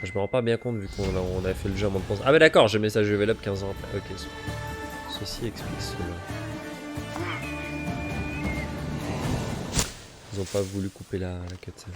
Je me rends pas bien compte vu qu'on a fait le jeu en mode pense. Ah bah d'accord, j'ai message level up 15 ans après. Ok, ceci explique cela. Ils ont pas voulu couper la cutscene.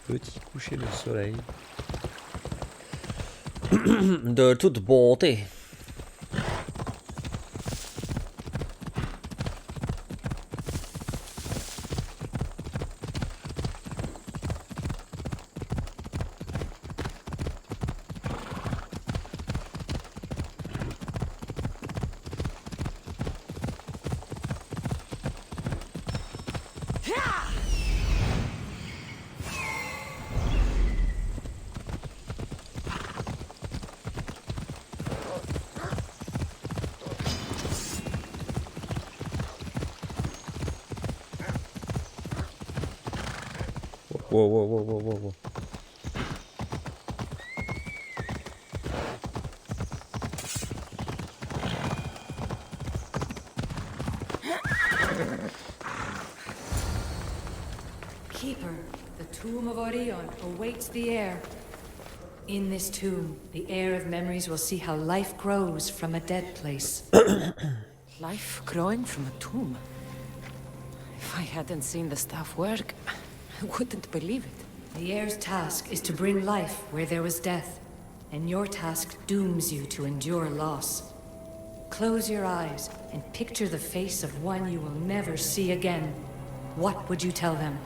Petit coucher de soleil de toute beauté. Whoa. Keeper, the tomb of Orion awaits the heir. In this tomb, the heir of memories will see how life grows from a dead place. Life growing from a tomb. If I hadn't seen the staff work, I wouldn't believe it. The heir's task is to bring life where there was death, and your task dooms you to endure loss. Close your eyes and picture the face of one you will never see again. What would you tell them?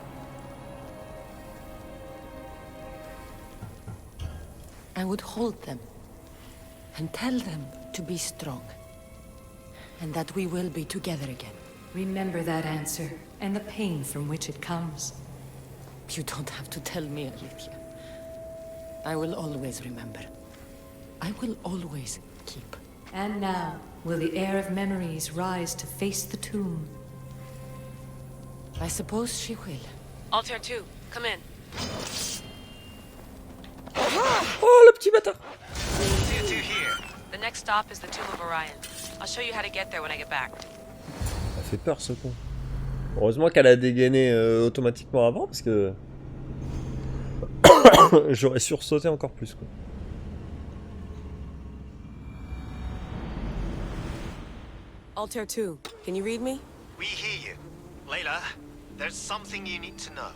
I would hold them and tell them to be strong, and that we will be together again. Remember that answer and the pain from which it comes. You don't have to tell me, Alethea. I will always remember. I will always keep. And now, will the heir of memories rise to face the tomb? I suppose she will. Altair 2, come in. Oh, le petit bâtard! You two here. The next stop is the Tomb of Orion. I'll show you how to get there when I get back. Ça fait peur ce con. Heureusement qu'elle a dégainé automatiquement avant parce que j'aurais sursauté encore plus quoi. Altair 2, can you read me? We hear you. Layla, there's something you need to know.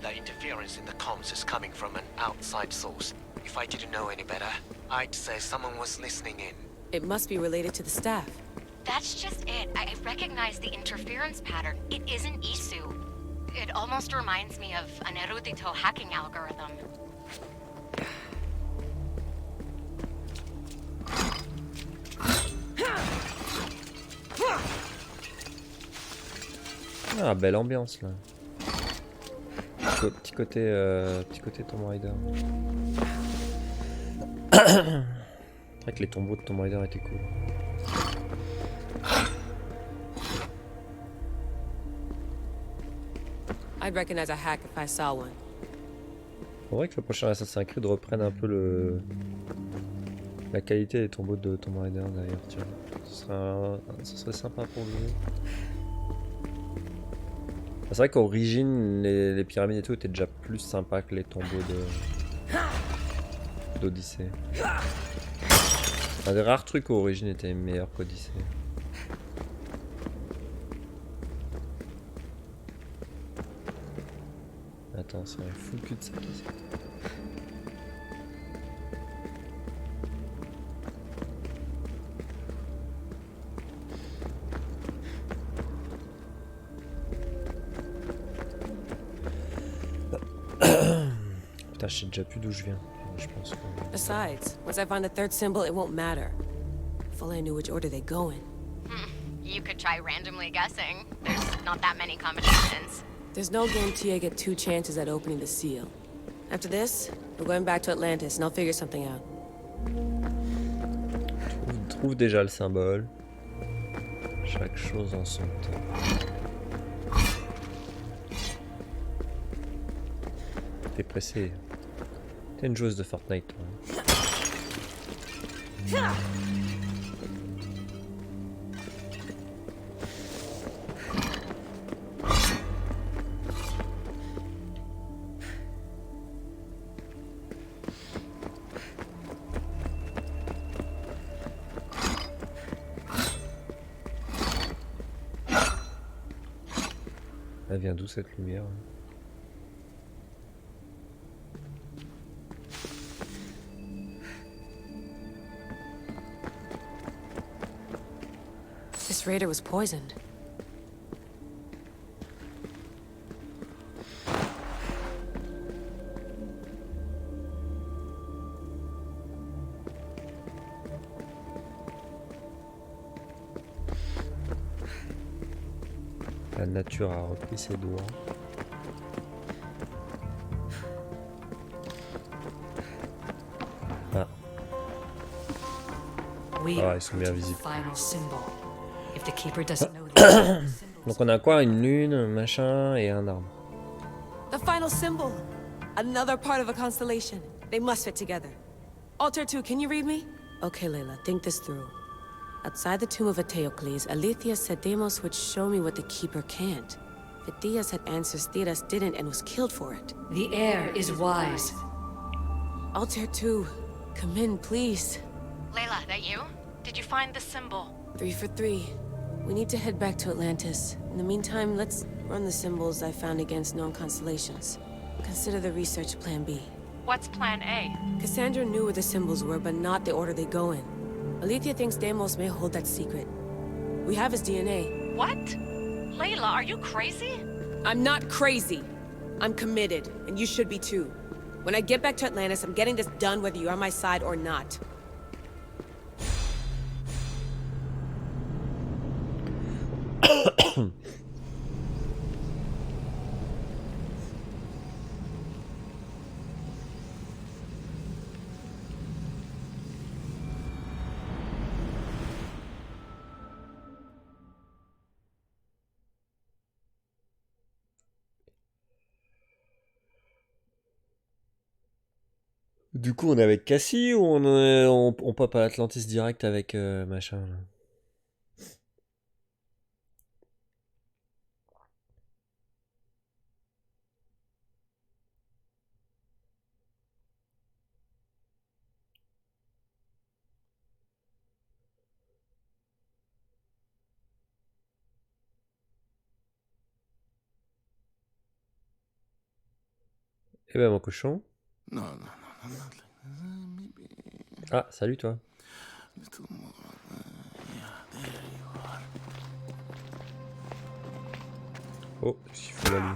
The interference in the comms is coming from an outside source. If I didn't know any better, I'd say someone was listening in. It must be related to the staff. That's just it. I recognize the interference pattern. It isn't Isu. It almost reminds me of an erudito hacking algorithm. Ah, belle ambiance là. Petit côté Tomb Raider. C'est vrai que les tombeaux de Tomb Raider étaient cool. I'd recognize a hack if I saw one. Faudrait que le prochain Assassin's Creed reprenne un peu la qualité des tombeaux de Tomb Raider d'ailleurs, tiens. Ce serait sympa pour lui. C'est vrai qu'origine, les pyramides et tout étaient déjà plus sympas que les tombeaux d'Odyssée. Un des rares trucs où Origin était meilleur qu'Odyssée. Attends, c'est un full cul de sac ici. Putain, je sais déjà plus d'où je viens. Je pense que... Besides, once I find the third symbol, it won't matter. If only I knew which order they go in. You could try randomly guessing. There's not that many combinations. There's no guarantee I get 2 chances at opening the seal. After this, we're going back to Atlantis and I'll figure something out. Trouve déjà le symbole. Chaque chose en son temps. T'es pressé. T'es une joueuse de Fortnite, toi. Elle vient d'où cette lumière? This raider was poisoned. La nature a repris ses doigts. Ah. Ah, ils sont bien visibles. Donc on a quoi? Une lune, un machin et un arbre. The final symbol! Another part of a constellation. They must fit together. Altair 2, can you read me? Okay, Layla, think this through. Outside the tomb of Eteocles, Alethea said Deimos would show me what the Keeper can't. Phidias had answers Theras didn't and was killed for it. The heir is wise. Altair 2, come in, please. Layla, that you? Did you find the symbol? 3 for 3. We need to head back to Atlantis. In the meantime, let's run the symbols I found against known constellations. Consider the research plan B. What's plan A? Cassandra knew where the symbols were, but not the order they go in. Alethea thinks Deimos may hold that secret. We have his DNA. What? Layla, are you crazy? I'm not crazy. I'm committed, and you should be too. When I get back to Atlantis, I'm getting this done whether you're on my side or not. Du coup, on est avec Cassie ou on pop à Atlantis direct avec machin là. Eh ben mon cochon. No, no, no, no, not maybe Ah, salut toi. little more. Yeah, there you are. Oh, il faut l'allumer.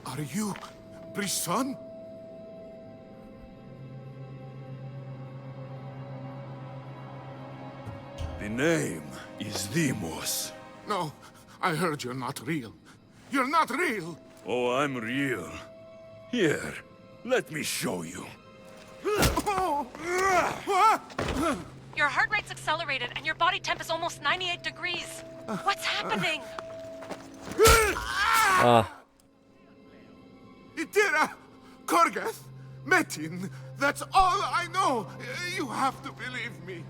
Are you Brisson? The name is Deimos. No, I heard you're not real. You're not real! Oh, I'm real. Here, let me show you. Your heart rate's accelerated and your body temp is almost 98 degrees. What's happening? Ah. Itira! Korgath! Metin! That's all I know! You have to believe me.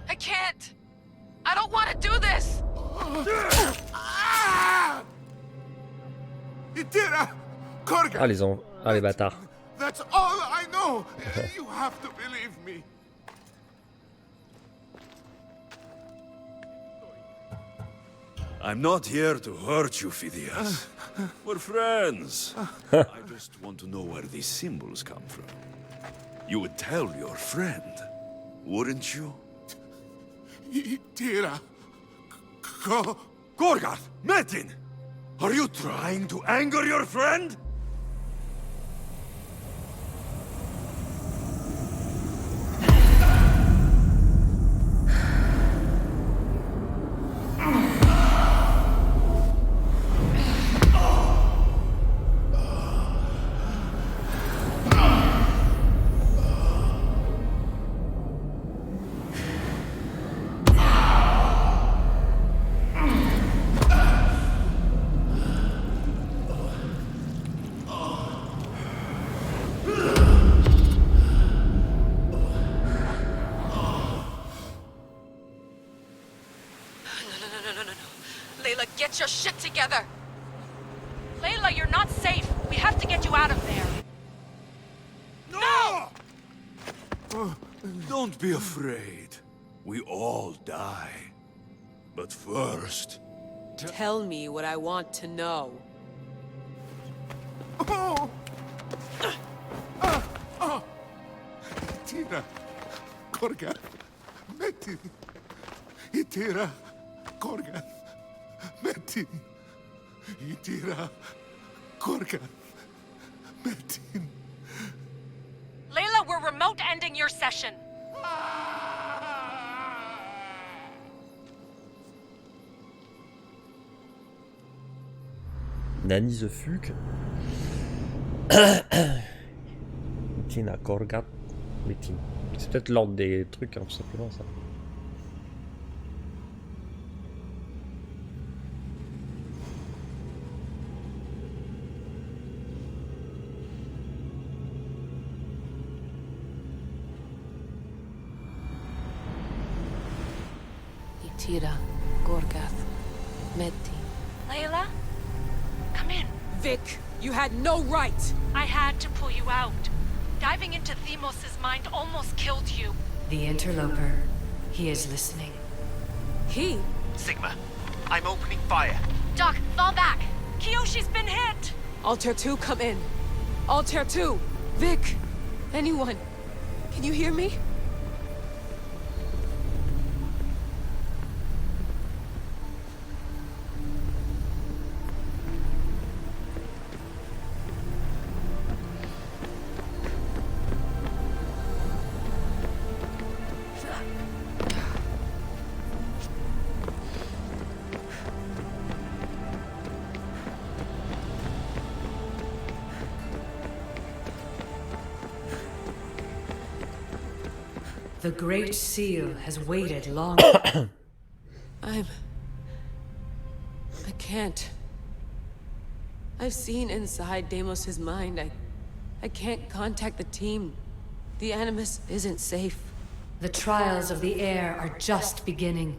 I can't! I don't want to do this! Itira! Korgath! Ah les bâtards. That's all I know! You have to believe me. I'm not here to hurt you, Phidias. We're friends. I just want to know where these symbols come from. You would tell your friend, wouldn't you? Itira! Gorgarth! Metin! Are you trying to anger your friend? Layla, get your shit together! Layla, you're not safe. We have to get you out of there. No! Don't be afraid. We all die. But first... Tell me what I want to know. Itira! Korgath! Metin! Itira! Korgath! Metin! Itira! Korgath! Metin! Layla, we're remote ending your session. Nanny the Fuck. Tina Korgat. Metin. C'est peut-être l'ordre des trucs, hein, tout simplement ça. Itira, Gorgath, Metin. Layla? Come in. Vic, you had no right! I had to pull you out. Diving into Themos' mind almost killed you. The interloper. He is listening. He? Sigma, I'm opening fire. Doc, fall back. Kiyoshi's been hit! Altair 2, come in. Altair 2! Vic! Anyone? Can you hear me? The Great Seal has waited long. I can't. I've seen inside Deimos' mind. I can't contact the team. The Animus isn't safe. The trials of the air are just beginning.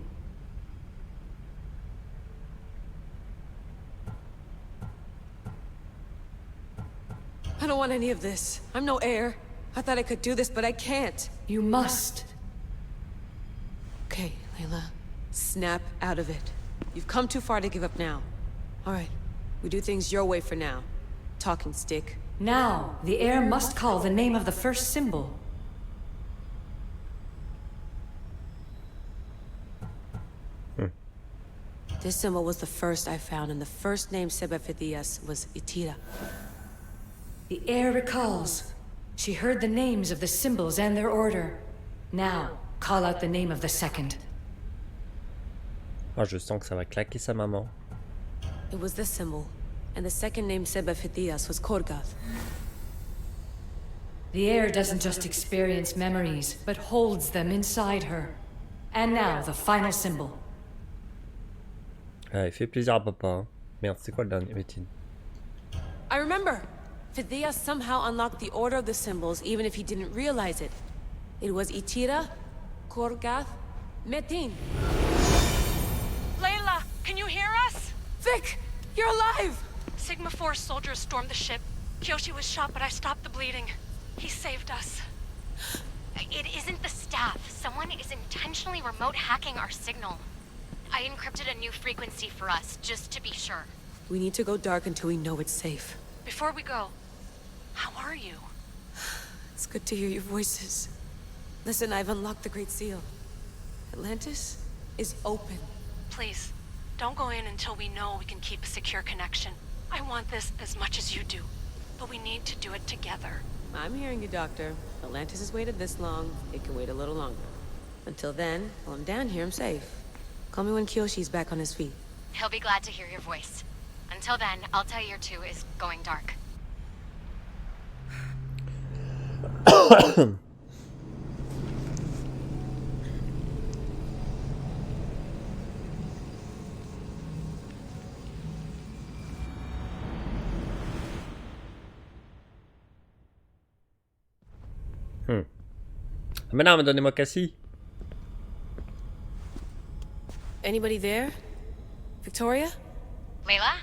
I don't want any of this. I'm no heir. I thought I could do this, but I can't. You must. Okay, Layla. Snap out of it. You've come too far to give up now. All right. We do things your way for now. Talking stick. Now, the heir must call the name of the first symbol. This symbol was the first I found, and the first name said by Phidias was Itira. The heir recalls. She heard the names of the symbols and their order. Now, call out the name of the second. Ah, je sens que ça va claquer sa maman. It was this symbol, and the second name said by Phidias was Korgath. The heir doesn't just experience memories, but holds them inside her. And now, the final symbol. Ah, il fait plaisir à papa. Hein. Merde, c'est quoi le dernier Metin? I remember! Phidias somehow unlocked the order of the symbols, even if he didn't realize it. It was Itira, Korgath, Metin. Layla, can you hear us? Vic! You're alive! Sigma 4 soldiers stormed the ship. Kiyoshi was shot, but I stopped the bleeding. He saved us. It isn't the staff. Someone is intentionally remote hacking our signal. I encrypted a new frequency for us, just to be sure. We need to go dark until we know it's safe. Before we go, how are you? It's good to hear your voices. Listen, I've unlocked the Great Seal. Atlantis is open. Please, don't go in until we know we can keep a secure connection. I want this as much as you do, but we need to do it together. I'm hearing you, Doctor. Atlantis has waited this long. It can wait a little longer. Until then, while I'm down here, I'm safe. Call me when Kiyoshi's back on his feet. He'll be glad to hear your voice. Until then, Altair 2 is going dark. Mais non, mais donnez-moi Cassie. Anybody there? Victoria? Layla?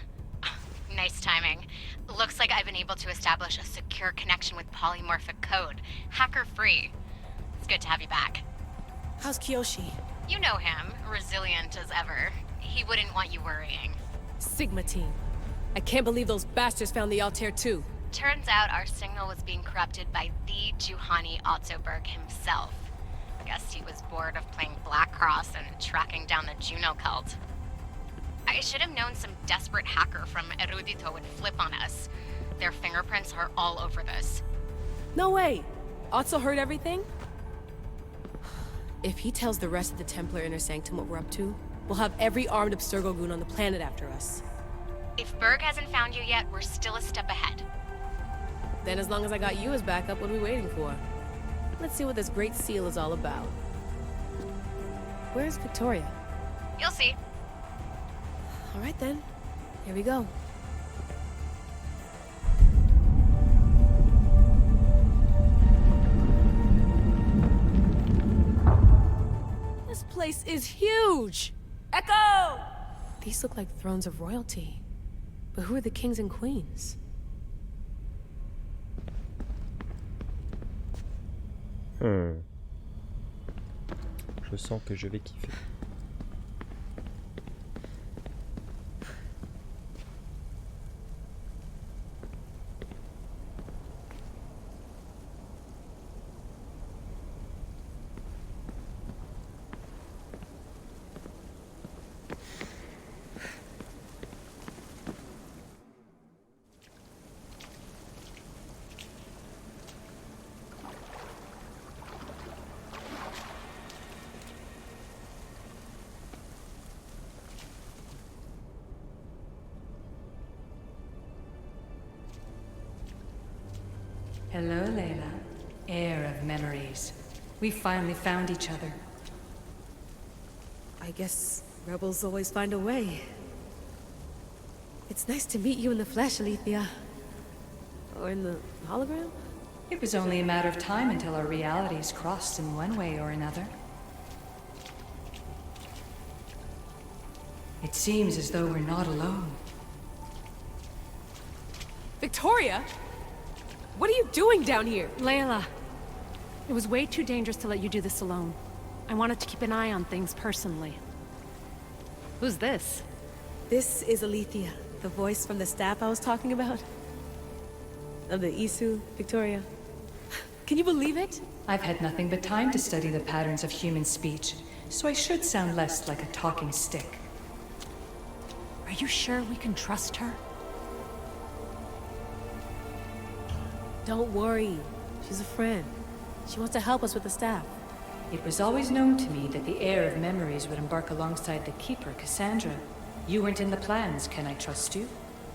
Nice timing. Looks like I've been able to establish a secure connection with polymorphic code. Hacker-free. It's good to have you back. How's Kiyoshi? You know him. Resilient as ever. He wouldn't want you worrying. Sigma team. I can't believe those bastards found the Altair 2. Turns out our signal was being corrupted by the Juhani Ottoberg himself. Guess he was bored of playing Black Cross and tracking down the Juno cult. I should have known some desperate hacker from Erudito would flip on us. Their fingerprints are all over this. No way! Otso heard everything? If he tells the rest of the Templar Inner Sanctum what we're up to, we'll have every armed Abstergo goon on the planet after us. If Berg hasn't found you yet, we're still a step ahead. Then as long as I got you as backup, what are we waiting for? Let's see what this Great Seal is all about. Where's Victoria? You'll see. All right then. Here we go. This place is huge! Echo! These look like thrones of royalty. But who are the kings and queens? Je sens que je vais kiffer. Hello, Layla. Heir of memories. We finally found each other. I guess rebels always find a way. It's nice to meet you in the flesh, Alethea. Or in the hologram? It was only a matter of time until our realities crossed in one way or another. It seems as though we're not alone. Victoria? What are you doing down here? Layla, it was way too dangerous to let you do this alone. I wanted to keep an eye on things personally. Who's this? This is Alethea, the voice from the staff I was talking about. Of the Isu, Victoria. Can you believe it? I've had nothing but time to study the patterns of human speech, so I should sound less like a talking stick. Are you sure we can trust her? Don't worry. She's a friend. She wants to help us with the staff. It was always known to me that the heir of memories would embark alongside the Keeper, Cassandra. You weren't in the plans. Can I trust you?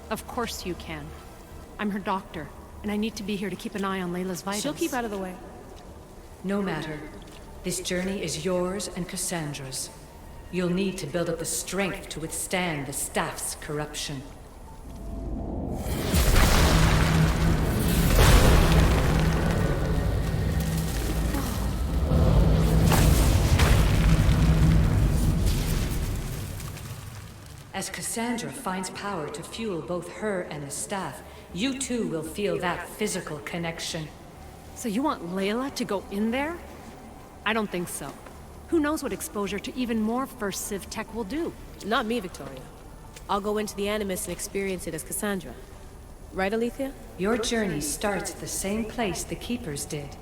Of course you can. I'm her doctor, and I need to be here to keep an eye on Layla's vitals. She'll keep out of the way. No matter. This journey is yours and Cassandra's. You'll need to build up the strength to withstand the staff's corruption. As Cassandra finds power to fuel both her and the staff, you too will feel that physical connection. So you want Layla to go in there? I don't think so. Who knows what exposure to even more First Civ tech will do? Not me, Victoria. I'll go into the Animus and experience it as Cassandra. Right, Alethea? Your journey starts at the same place the Keepers did.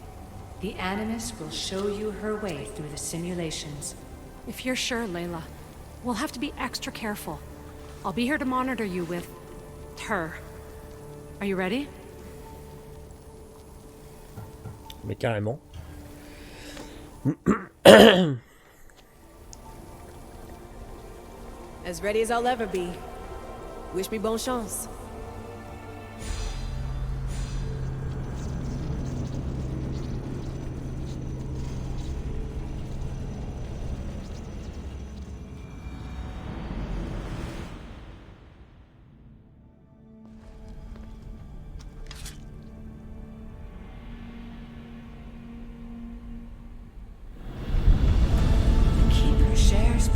The Animus will show you her way through the simulations. If you're sure, Layla, we'll have to be extra careful. I'll be here to monitor you with... her. Are you ready? Mais carrément. As ready as I'll ever be. Wish me bonne chance.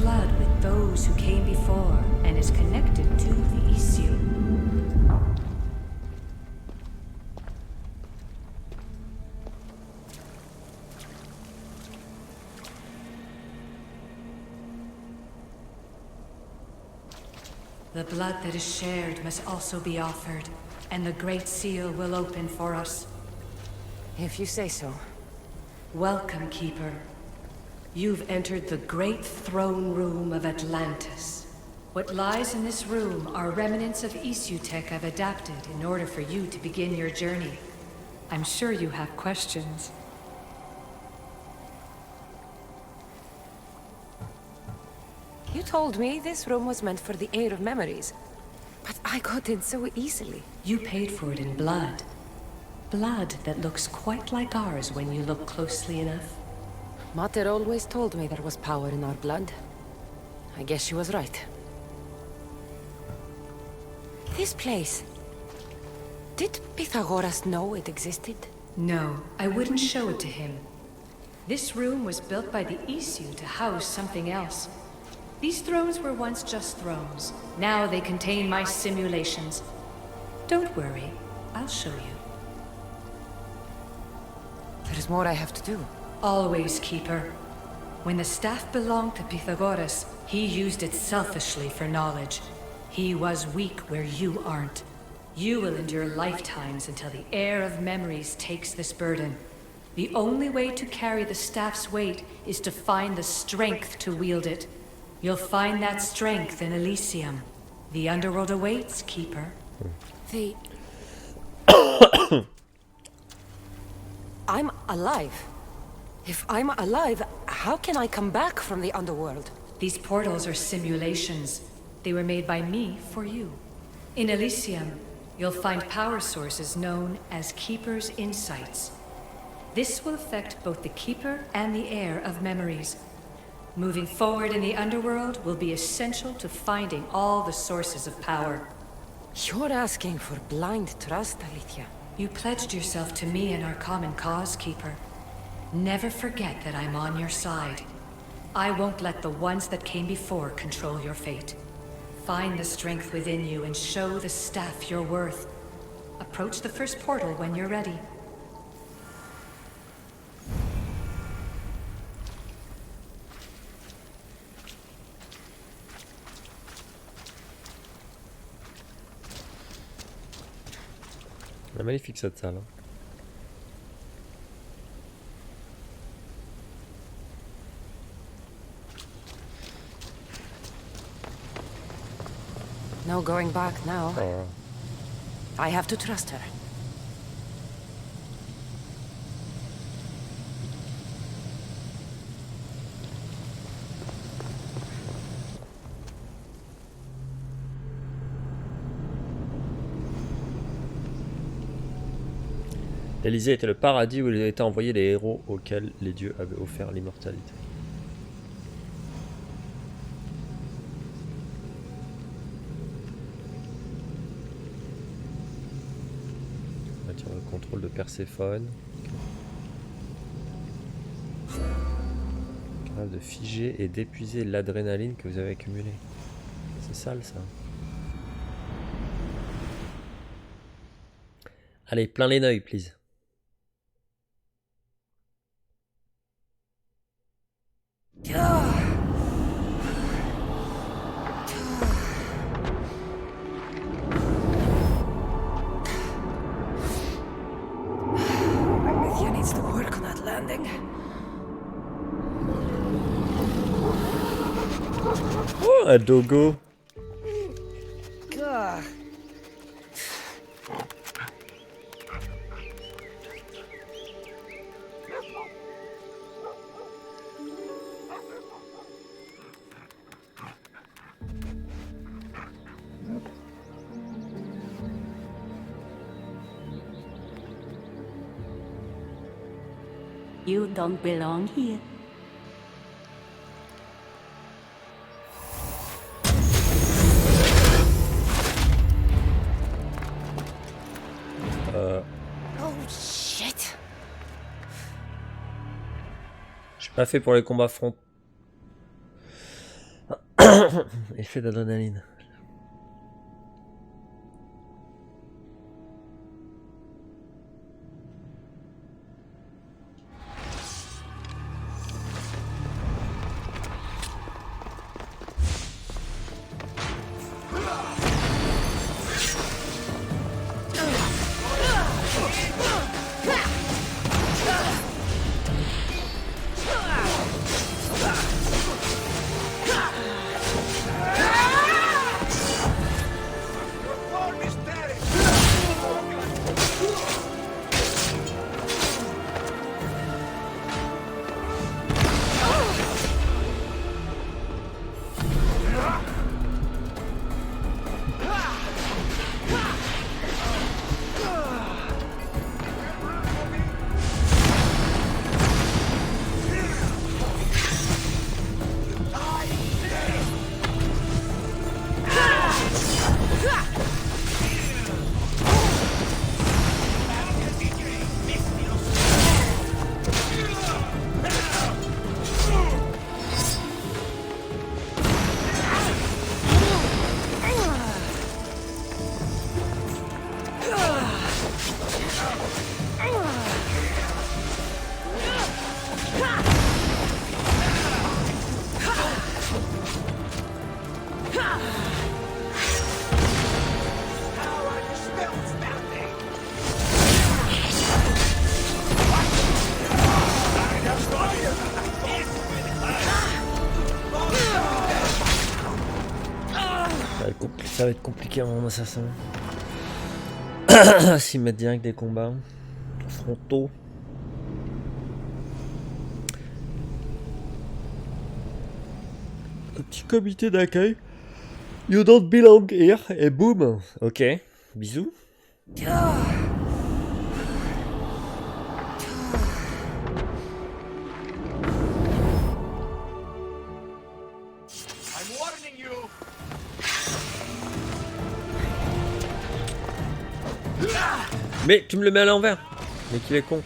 Blood with those who came before and is connected to the Isu. The blood that is shared must also be offered, and the Great Seal will open for us. If you say so. Welcome, Keeper. You've entered the great throne room of Atlantis. What lies in this room are remnants of Isu tech I've adapted in order for you to begin your journey. I'm sure you have questions. You told me this room was meant for the Heir of Memories, but I got in so easily. You paid for it in blood. Blood that looks quite like ours when you look closely enough. Mater always told me there was power in our blood. I guess she was right. This place... Did Pythagoras know it existed? No, I wouldn't show it to him. This room was built by the Isu to house something else. These thrones were once just thrones. Now they contain my simulations. Don't worry, I'll show you. There's more I have to do. Always, Keeper. When the staff belonged to Pythagoras, he used it selfishly for knowledge. He was weak where you aren't. You will endure lifetimes until the heir of memories takes this burden. The only way to carry the staff's weight is to find the strength to wield it. You'll find that strength in Elysium. The underworld awaits, Keeper. I'm alive. If I'm alive, how can I come back from the underworld? These portals are simulations. They were made by me for you. In Elysium, you'll find power sources known as Keeper's Insights. This will affect both the Keeper and the heir of memories. Moving forward in the underworld will be essential to finding all the sources of power. You're asking for blind trust, Alethea. You pledged yourself to me and our common cause, Keeper. Never forget that I'm on your side. I won't let the ones that came before control your fate. Find the strength within you and show the staff your worth. Approach the first portal when you're ready. Elle est magnifique cette salle. No going back now. Oh. I have to trust her. L'Élysée était le paradis où il était envoyé les héros auxquels les dieux avaient offert l'immortalité. On va tirer le contrôle de Perséphone. Capable de figer et d'épuiser l'adrénaline que vous avez accumulée. C'est sale ça. Allez, plein les neuils, please. Alethea needs to work on that landing. Oh, un dogo. Gah. You don't belong here. Oh shit. Je suis pas fait pour les combats front. Effet d'adrénaline. Ça va être compliqué en assassin. S'ils mettent direct des combats frontaux. Un petit comité d'accueil. You don't belong here. Et boum. Ok. Bisous. Mais tu me le mets à l'envers. Mais qu'il est con.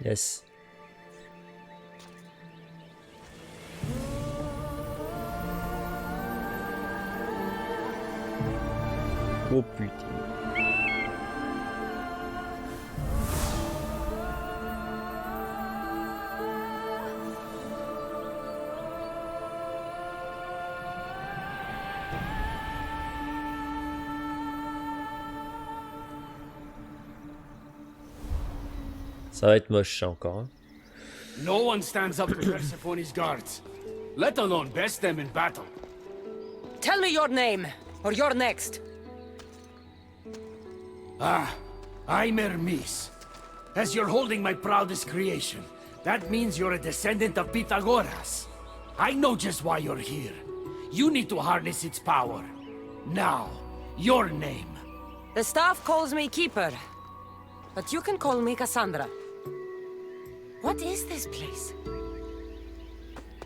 Yes. Oh putain. Ça va être moche ça encore. Hein. No one stands up to Persephone's guards, let alone best them in battle. Tell me your name, or you're next. Ah, I'm Hermes. As you're holding my proudest creation, that means you're a descendant of Pythagoras. I know just why you're here. You need to harness its power. Now, your name. The staff calls me Keeper, but you can call me Cassandra. What is this place?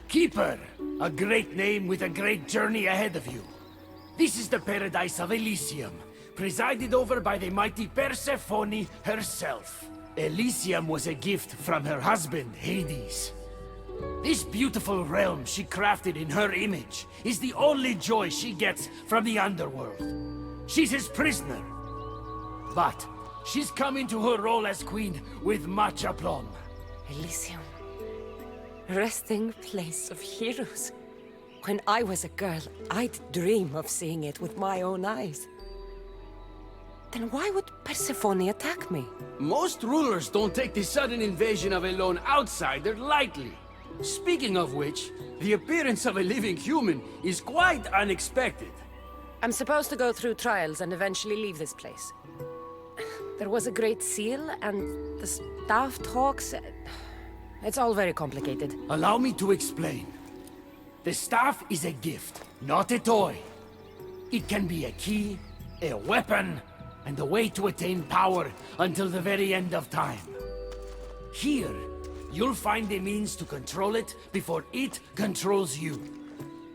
Keeper, a great name with a great journey ahead of you. This is the paradise of Elysium, presided over by the mighty Persephone herself. Elysium was a gift from her husband, Hades. This beautiful realm she crafted in her image is the only joy she gets from the underworld. She's his prisoner. But she's come into her role as queen with much aplomb. Elysium. Resting place of heroes. When I was a girl, I'd dream of seeing it with my own eyes. Then why would Persephone attack me? Most rulers don't take the sudden invasion of a lone outsider lightly. Speaking of which, the appearance of a living human is quite unexpected. I'm supposed to go through trials and eventually leave this place. There was a great seal, and the staff talks... It's all very complicated. Allow me to explain. The staff is a gift, not a toy. It can be a key, a weapon, and a way to attain power until the very end of time. Here, you'll find a means to control it before it controls you.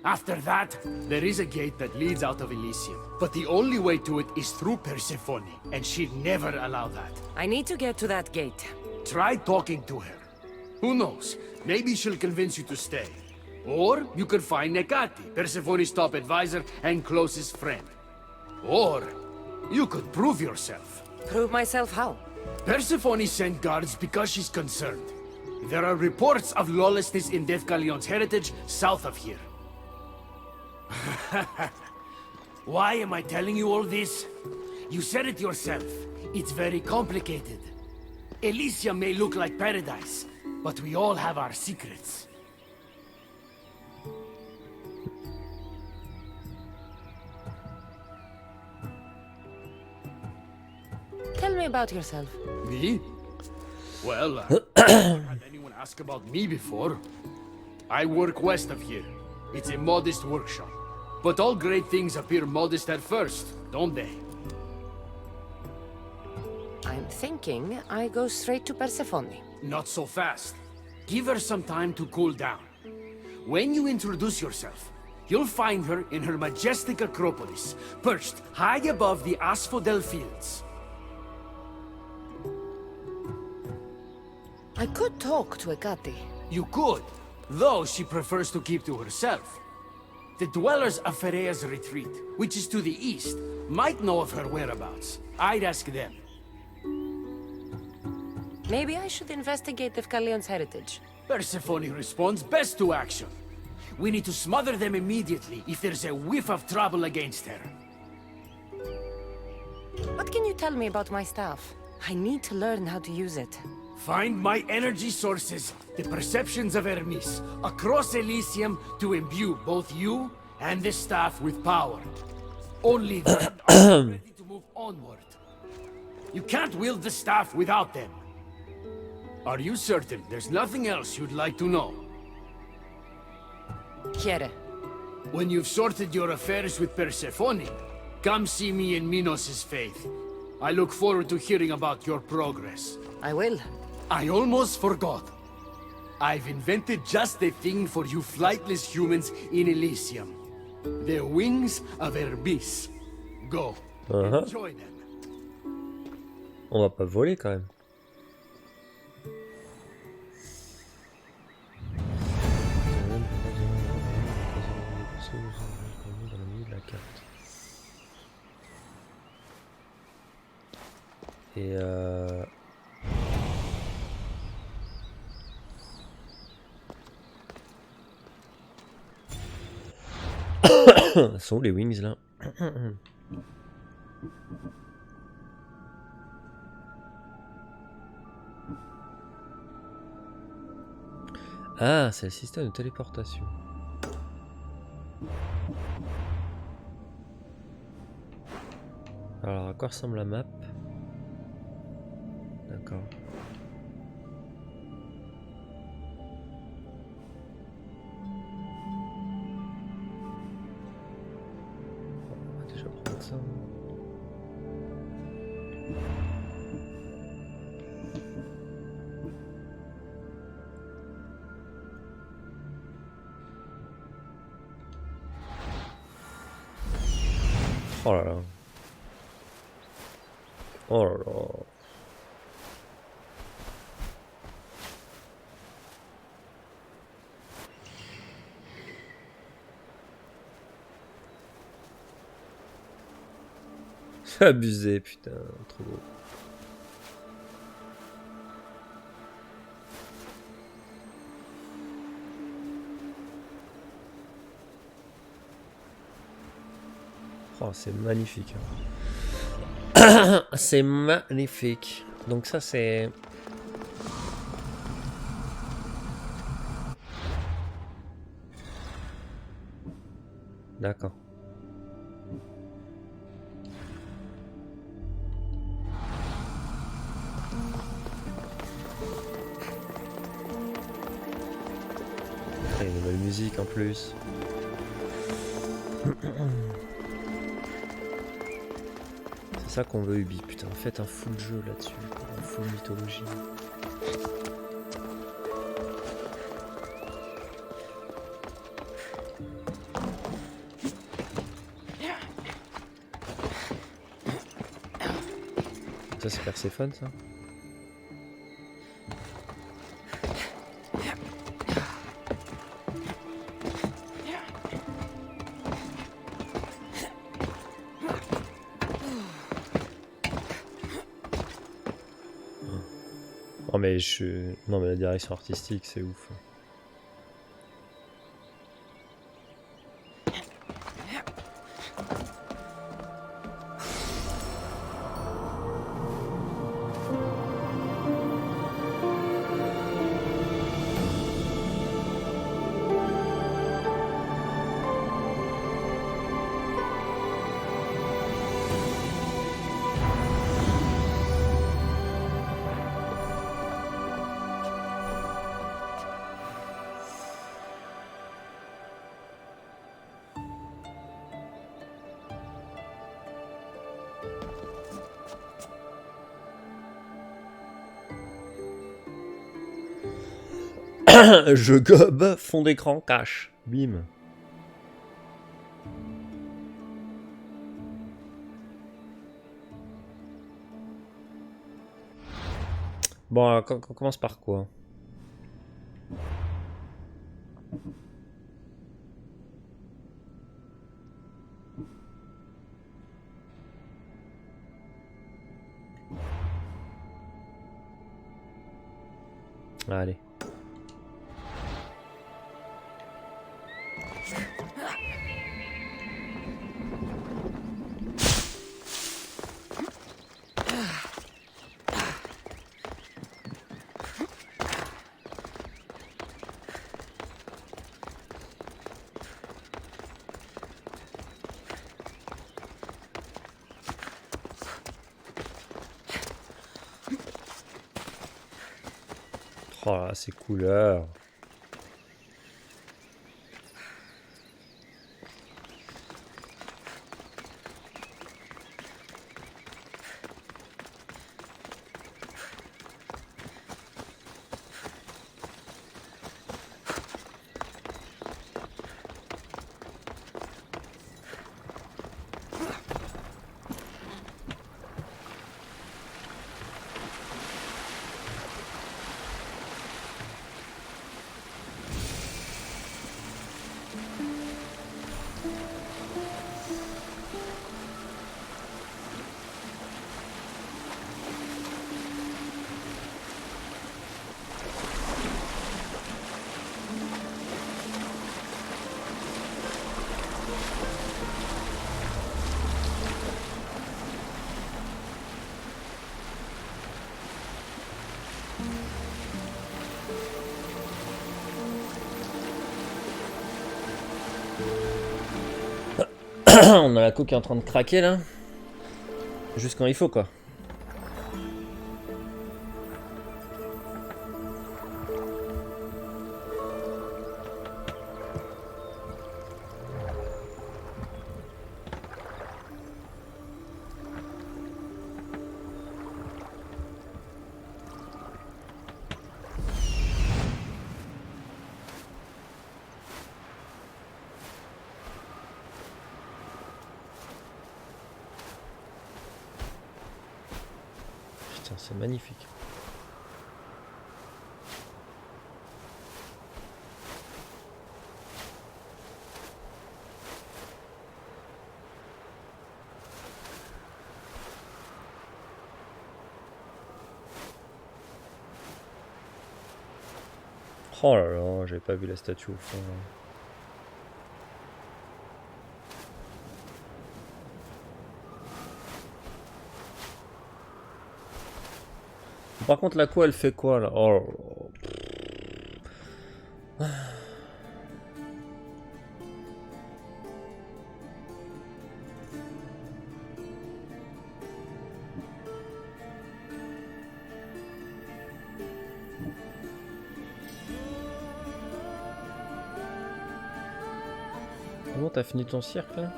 After that, there is a gate that leads out of Elysium. But the only way to it is through Persephone, and she'd never allow that. I need to get to that gate. Try talking to her. Who knows? Maybe she'll convince you to stay. Or you could find Nekati, Persephone's top advisor and closest friend. Or you could prove yourself. Prove myself how? Persephone sent guards because she's concerned. There are reports of lawlessness in Defcalion's heritage south of here. Why am I telling you all this? You said it yourself. It's very complicated. Elysium may look like paradise, but we all have our secrets. Tell me about yourself. Me? Well, I've never had anyone ask about me before. I work west of here. It's a modest workshop. But all great things appear modest at first, don't they? I'm thinking I go straight to Persephone. Not so fast. Give her some time to cool down. When you introduce yourself, you'll find her in her majestic acropolis, perched high above the asphodel fields. I could talk to Ekati. You could, though she prefers to keep to herself. The dwellers of Pherea's retreat, which is to the east, might know of her whereabouts. I'd ask them. Maybe I should investigate Evkalion's heritage. Persephone responds best to action. We need to smother them immediately if there's a whiff of trouble against her. What can you tell me about my staff? I need to learn how to use it. Find my energy sources, the perceptions of Hermes, across Elysium to imbue both you and the staff with power. Only then are you ready to move onward. You can't wield the staff without them. Are you certain there's nothing else you'd like to know? Quiere. When you've sorted your affairs with Persephone, come see me in Minos' faith. I look forward to hearing about your progress. I will. I almost forgot. I've invented just the thing for you flightless humans in Elysium. The wings of Hermes. Go. Enjoy them. On va pas voler quand même. Et sont où les wings là? Ah, c'est le système de téléportation. Alors, à quoi ressemble la map? D'accord. On va déjà prendre ça. Oh là là. Oh là là. C'est abusé, putain, trop beau. Oh, c'est magnifique. C'est magnifique. Donc ça, c'est... D'accord. Et une nouvelle musique en plus. C'est ça qu'on veut, Ubi. Putain, faites un full jeu là-dessus. Un full mythologie. Ça, c'est Perséphone, ça? Non mais non mais la direction artistique c'est ouf. Je gobe, fond d'écran, cache. Bim. Bon, alors, on commence par quoi? Allez. Oh là, ces couleurs. On a la co qui est en train de craquer là. Juste quand il faut quoi. Putain, c'est magnifique. Oh là là, j'avais pas vu la statue au fond. Là. Par contre, la co, elle fait quoi là? Oh là là. Comment t'as fini ton cirque là?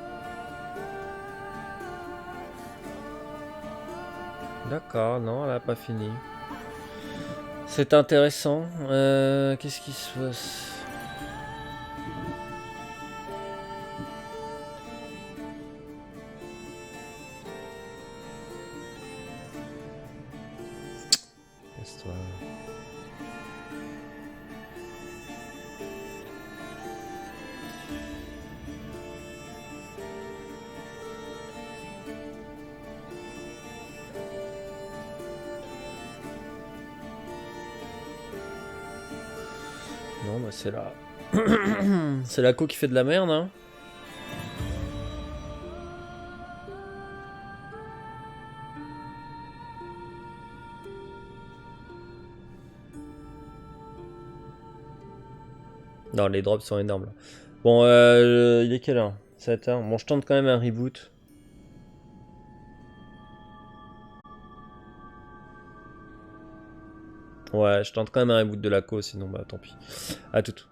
D'accord, non, elle a pas fini. C'est intéressant. Qu'est-ce qui se passe? Laisse-toi. Non, bah c'est là. C'est la co qui fait de la merde, hein. Non, les drops sont énormes là. Bon, il est quelle heure? 7h. Bon, je tente quand même un reboot. Ouais, je tente quand même un reboot de la co, sinon bah tant pis. À toute.